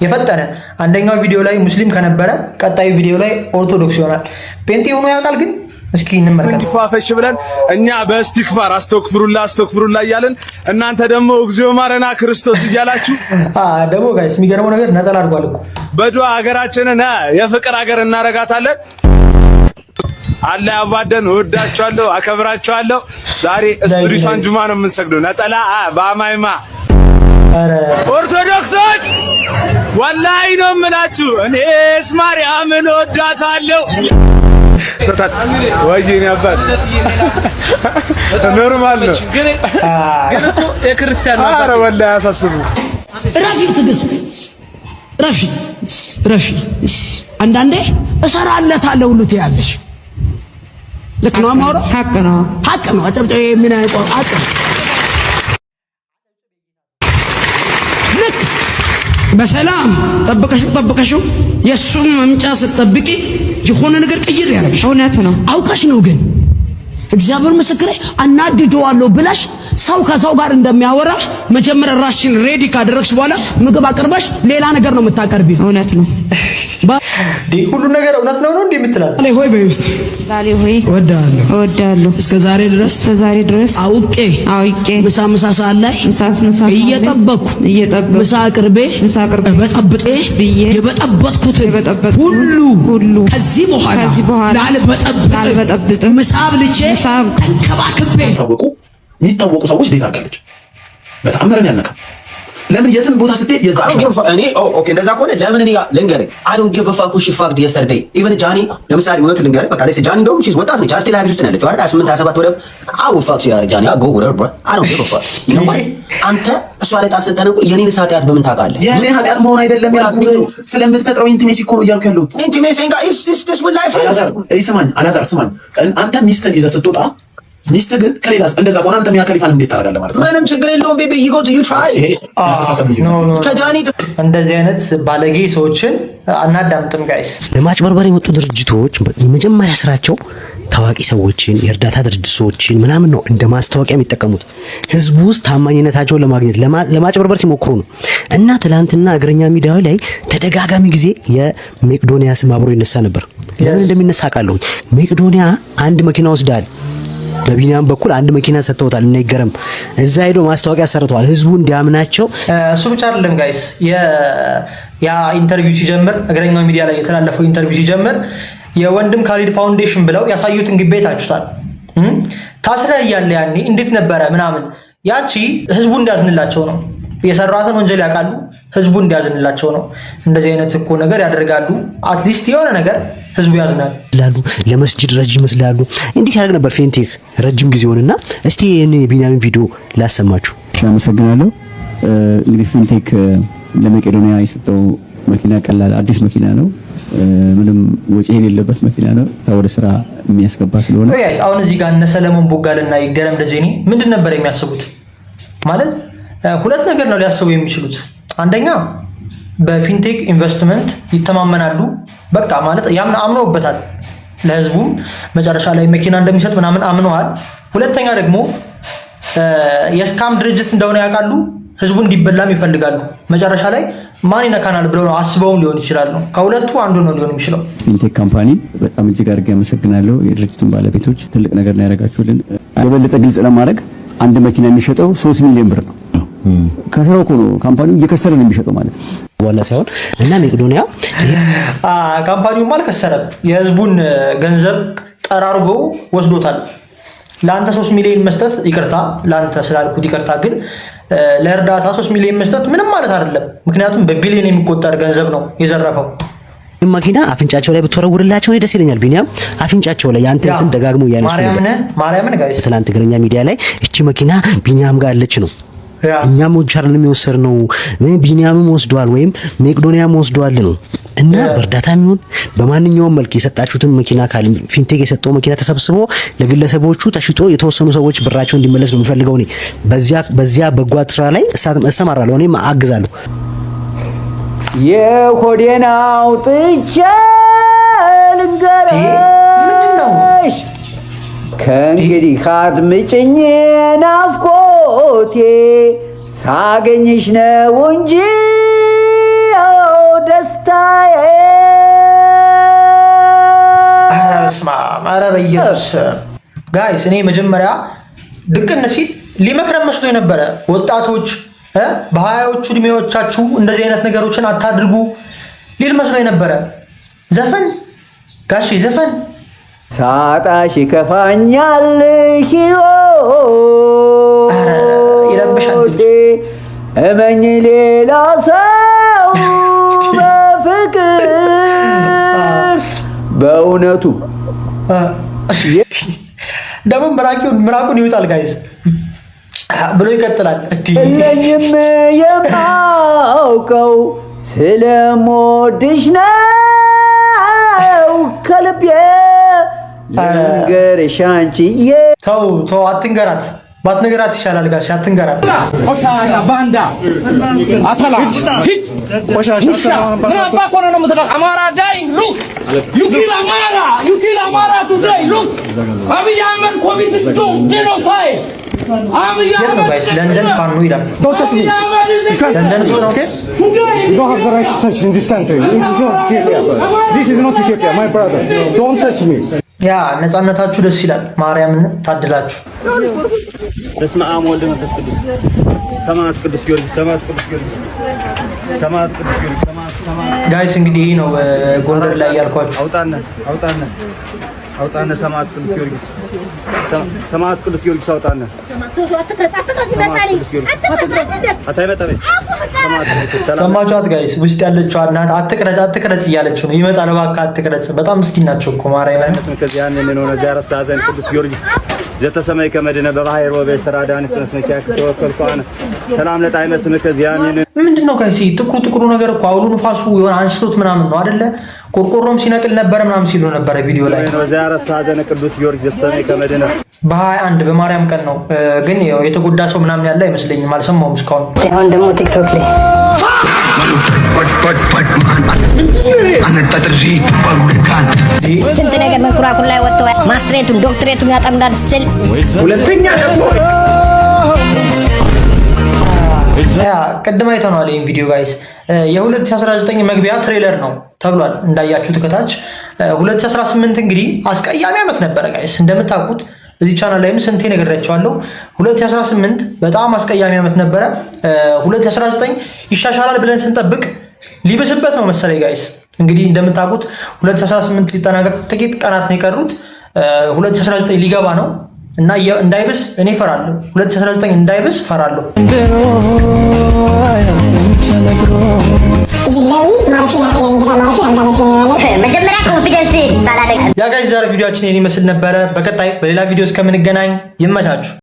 የፈጠነ። አንደኛው ቪዲዮ ላይ ሙስሊም ከነበረ ቀጣዩ ቪዲዮ ላይ ኦርቶዶክስ ይሆናል። ጴንጤ ሆኖ ያውቃል ግን እስኪ እንመልከት። እንዲፋፈሽ ብለን እኛ በእስቲክፋር አስተክፍሩላ እያልን እናንተ ደግሞ እግዚኦ ማረና ክርስቶስ እያላችሁ ደግሞ ጋይስ የሚገርመው ነገር ነጠላ አድርጓል እኮ በዱዓ ሀገራችንን የፍቅር ሀገር እናረጋታለን። አላህ ያዋደን። እወዳችኋለሁ፣ አከብራችኋለሁ። ዛሬ እስፕሪቷን ጁማ ነው የምንሰግደው ነጠላ በአማይማ ኦርቶዶክሶች ወላሂ ነው የምላችሁ እኔስ ማርያምን እወዳታለሁ። ወይኔ አባት ኖርማል ነው ግን እኮ የክርስቲያን አባረ ወላሂ ያሳስቡ። ረፊ ትግስት ረፊ አንዳንዴ እሰራለታለሁ ሁሉ ትያለሽ። ልክ ነው አማራ ሐቅ ነው አጨብጨብ ምን አይቆም ሐቅ ነው። ልክ በሰላም ጠብቀሽው የሱም መምጫ ስትጠብቂ የሆነ ነገር ቅይር ያደርግሽ እውነት ነው አውቀሽ ነው። ግን እግዚአብሔር ምስክሬ አናድደዋለሁ ብለሽ ሰው ከሰው ጋር እንደሚያወራ መጀመሪያ ራስሽን ሬዲ ካደረግሽ በኋላ ምግብ አቅርበሽ ሌላ ነገር ነው የምታቀርቢው። እውነት ነው ሁሉ ነገር እውነት ነው እንዴ የምትላት ላይ ሆይ በይውስጥ ባሌ ሆይ እወዳለሁ እስከ ዛሬ ድረስ አውቄ ምሳ ሰዓት ላይ እየጠበቅኩ ምሳ አቅርቤ በጠብጤ የበጠበጥኩት ሁሉ ከዚህ በኋላ ላልበጠብጥ ምሳ ብልቼ ተንከባክቤ የሚታወቁ ሰዎች ዴት አድርጋለች። በጣም መረን ያነካ ለምን የትም ቦታ ስትሄድ የዛ እኔ ኦኬ እንደዛ ከሆነ ለምን እኔ ልንገርህ I don't give a fuck who she fucked yesterday even ጃኒ ለምሳሌ እውነቱን ልንገርህ በቃ ለሴ ጃኒ እንደውም she's ወጣት ነች አስቴል ሀቢስ ውስጥ ነው ያለችው አይደል 28 27 ወደ I will fuck ጃኒ I go with her bro I don't give a fuck you know what አንተ እሷ ላይ ጣት ሰጠነው የኔን ኃጢአት በምን ታውቃለህ? የኔ ኃጢአት መሆን አይደለም ያልኩህ ስለምትፈጥረው ኢንቲሜሲ እኮ ነው እያልኩ ያለሁት ኢንቲሜሲ is this what life is አላዛር ስማኝ አንተ ሚስትህን ይዘህ ስትወጣ ሚስት ግን ከሌላስ እንደዛ ሆነ አንተ ሚያ ከሊፋን እንዴት ታደርጋለህ ማለት ነው? ምንም ችግር የለውም ቤቢ you go to you try ከጃኒ እንደዚህ አይነት ባለጌ ሰዎችን አናዳምጥም ጋይስ። ለማጭበርበር የመጡ ድርጅቶች የመጀመሪያ ስራቸው ታዋቂ ሰዎችን የእርዳታ ድርጅቶችን ምናምን ነው እንደ ማስታወቂያ የሚጠቀሙት ህዝቡ ውስጥ ታማኝነታቸውን ለማግኘት ለማጭበርበር ሲሞክሩ ነው። እና ትላንትና እግረኛ ሚዲያው ላይ ተደጋጋሚ ጊዜ የሜቄዶኒያ ስም አብሮ ይነሳ ነበር። ለምን እንደሚነሳ አውቃለሁ። ሜቄዶኒያ አንድ መኪና ወስዳል በቢኒያም በኩል አንድ መኪና ሰጥተውታል እና ይገረም እዛ ሄዶ ማስታወቂያ ሰርተዋል ህዝቡ እንዲያምናቸው። እሱ ብቻ አይደለም ጋይስ ያ ኢንተርቪው ሲጀምር እግረኛው ሚዲያ ላይ የተላለፈው ኢንተርቪው ሲጀምር የወንድም ካሊድ ፋውንዴሽን ብለው ያሳዩትን ግቢ አይታችሁታል። ታስረ እያለ ያኔ እንዴት ነበረ ምናምን ያቺ ህዝቡ እንዲያዝንላቸው ነው። የሰራትን ወንጀል ያውቃሉ ህዝቡ እንዲያዝንላቸው ነው። እንደዚህ አይነት እኮ ነገር ያደርጋሉ። አትሊስት የሆነ ነገር ህዝቡ ያዝናል ላሉ ለመስጂድ ረጅም ይመስላሉ። እንዲህ ያደርግ ነበር ፌንቴክ ረጅም ጊዜውንና እስቲ ይሄን የቢኒያምን ቪዲዮ ላሰማችሁ። አመሰግናለሁ። እንግዲህ ፌንቴክ ለመቄዶኒያ የሰጠው መኪና ቀላል አዲስ መኪና ነው። ምንም ወጪ የሌለበት መኪና ነው። ወደ ስራ የሚያስገባ ስለሆነ ጋይስ አሁን እዚህ ጋር እነ ሰለሞን ቦጋልና ይገረም ደጀኔ ምንድን ነበር የሚያስቡት? ማለት ሁለት ነገር ነው ሊያስቡ የሚችሉት። አንደኛ በፊንቴክ ኢንቨስትመንት ይተማመናሉ። በቃ ማለት አምነውበታል። ለህዝቡም መጨረሻ ላይ መኪና እንደሚሰጥ ምናምን አምነዋል። ሁለተኛ ደግሞ የስካም ድርጅት እንደሆነ ያውቃሉ። ህዝቡ እንዲበላም ይፈልጋሉ። መጨረሻ ላይ ማን ይነካናል ብለው ነው አስበውም ሊሆን ይችላል ነው። ከሁለቱ አንዱ ነው ሊሆን የሚችለው። ፊንቴክ ካምፓኒ በጣም እጅግ አድርጌ አመሰግናለሁ። የድርጅቱን ባለቤቶች ትልቅ ነገር ነው ያደረጋችሁልን። የበለጠ ግልጽ ለማድረግ አንድ መኪና የሚሸጠው 3 ሚሊዮን ብር ነው። ከስራው እኮ ነው ካምፓኒው እየከሰረ ነው የሚሸጠው ማለት ነው ዋላ ሳይሆን እና ሜቄዶኒያ ካምፓኒውም አልከሰረም። የህዝቡን ገንዘብ ጠራርጎ ወስዶታል። ለአንተ 3 ሚሊዮን መስጠት ይቅርታ፣ ለአንተ ስላልኩት ይቅርታ፣ ግን ለእርዳታ 3 ሚሊዮን መስጠት ምንም ማለት አይደለም። ምክንያቱም በቢሊዮን የሚቆጠር ገንዘብ ነው የዘረፈው። መኪና አፍንጫቸው ላይ ብትወረውርላቸው ደስ ይለኛል። ቢኒያም አፍንጫቸው ላይ ያንተን ስም ደጋግሞ ያነሱ ማርያምን ጋይስ ትናንት እግረኛ ሚዲያ ላይ እቺ መኪና ቢኒያም ጋር አለች ነው እኛም ቻርልም የወሰድነው ቢኒያምም ወስዷል ወይም ሜቄዶኒያም ወስዷል ነው እና በእርዳታ የሚሆን በማንኛውም መልክ የሰጣችሁትን መኪና ካል ፊንቴክ የሰጠው መኪና ተሰብስቦ ለግለሰቦቹ ተሽጦ የተወሰኑ ሰዎች ብራቸው እንዲመለስ ነው የምፈልገው። እኔ በዚያ በጎ ስራ ላይ እሰማራለሁ፣ እኔም አግዛለሁ። የሆዴን አውጥቼ ልንገርሽ ከእንግዲህ አድምጪኝ ናፍቆቴ ሳገኝሽ ነው እንጂ ደስታዬ። ኧረ በኢየሱስ ጋይስ እኔ መጀመሪያ ድቅን ሲል ሊመክረን መስሎ የነበረ ወጣቶች በሀያዎቹ እድሜዎቻችሁ እንደዚህ አይነት ነገሮችን አታድርጉ ሊል መስሎ የነበረ ዘፈን ጋሼ ዘፈን ሳጣሽ ይከፋኛል ሕይወቴ እመኝ ሌላ ሰው በፍቅር በእውነቱ ደግሞ ምራቁን ይውጣል ጋይዝ ብሎ ይቀጥላል። የለኝም የማውቀው ስለምወድሽ ነው ከልቤ ልንገርሽ አንቺዬ። ተው አትንገራት፣ ባትነገራት ይሻላል ጋሽ አትንገራት። ቆሻሻ ባንዳ አተላ ሂድ ቆሻሻ ምን አባ ኮነ ነው የምትለው? አማራ ዳይ ሉክ ዩ ኪል አማራ ቱዴይ ሉክ አብይ አህመድ ኮሚትድ ቱ ጄኖሳይድ ለንደን ፋኖ ይላል። ለንደን ፋኖ You don't have the right to touch in this country. This is not Ethiopia. This is not Ethiopia, my brother. Don't touch me. ያ ነፃነታችሁ ደስ ይላል። ማርያምን ታድላችሁ። በስመ አብ ወወልድ ወመንፈስ ቅዱስ ሰማዕት ቅዱስ ጊዮርጊስ ሰማዕት ቅዱስ ጊዮርጊስ ሰማዕት ቅዱስ ጊዮርጊስ ሰማዕት ጋይስ እንግዲህ ይሄ ነው ጎንደር ላይ ያልኳችሁ። አውጣነ ሰማዕት ቅዱስ ጊዮርጊስ ሰማዕት ቅዱስ ጊዮርጊስ አውጣነ ሰማችኋት ጋይስ? ውስጥ ያለችው እናት አትቅረጽ እያለችው ነው። ይመጣል እባክህ አትቅረጽ። በጣም ምስኪን ናቸው እኮ ማርያምን። ከዚያን ነው ዛሬ ሳዘን ቅዱስ ጊዮርጊስ ዘተሰማይ ከመድነ በባህር ወበስተራዳን ተነስነኪያ ከተወከልኳን ሰላም ለጣይመ ስምከ ዚያን ምንድነው ጋይስ? ጥቁሩ ነገር እኮ አውሎ ንፋሱ የሆነ አንስቶት ምናምን ነው አይደለ? ቆርቆሮም ሲነቅል ነበረ ምናምን ሲሉ ነበረ ቪዲዮ ላይ ነው። ዛሬ ሳዘን ቅዱስ ጊዮርጊስ ዘተሰማይ ከመድነ በ21 በማርያም ቀን ነው። ግን የተጎዳ ሰው ምናምን ያለ አይመስለኝም፣ አልሰማሁም እስካሁን። አሁን ደግሞ ቲክቶክ ላይ ስንት ነገር መኩራኩር ላይ ወጥተዋል። ማስትሬቱን ዶክትሬቱን ያጠምዳል ስል ሁለተኛ ደግሞ ቅድም አይተነዋል ይህን ቪዲዮ ጋይስ። የ2019 መግቢያ ትሬለር ነው ተብሏል እንዳያችሁት ከታች። 2018 እንግዲህ አስቀያሚ ዓመት ነበረ ጋይስ እንደምታውቁት። እዚህ ቻናል ላይም ስንቴ ነግሬያቸዋለሁ። 2018 በጣም አስቀያሚ ዓመት ነበረ። 2019 ይሻሻላል ብለን ስንጠብቅ ሊብስበት ነው መሰለኝ ጋይስ። እንግዲህ እንደምታውቁት 2018 ሊጠናቀቅ ጥቂት ቀናት ነው የቀሩት። 2019 ሊገባ ነው እና እንዳይብስ እኔ ፈራለሁ። 2019 እንዳይብስ ፈራለሁ። ያ ጋይስ ዛሬ ቪዲዮአችን ይመስል ነበረ። በቀጣይ በሌላ ቪዲዮ እስከምንገናኝ ይመቻችሁ።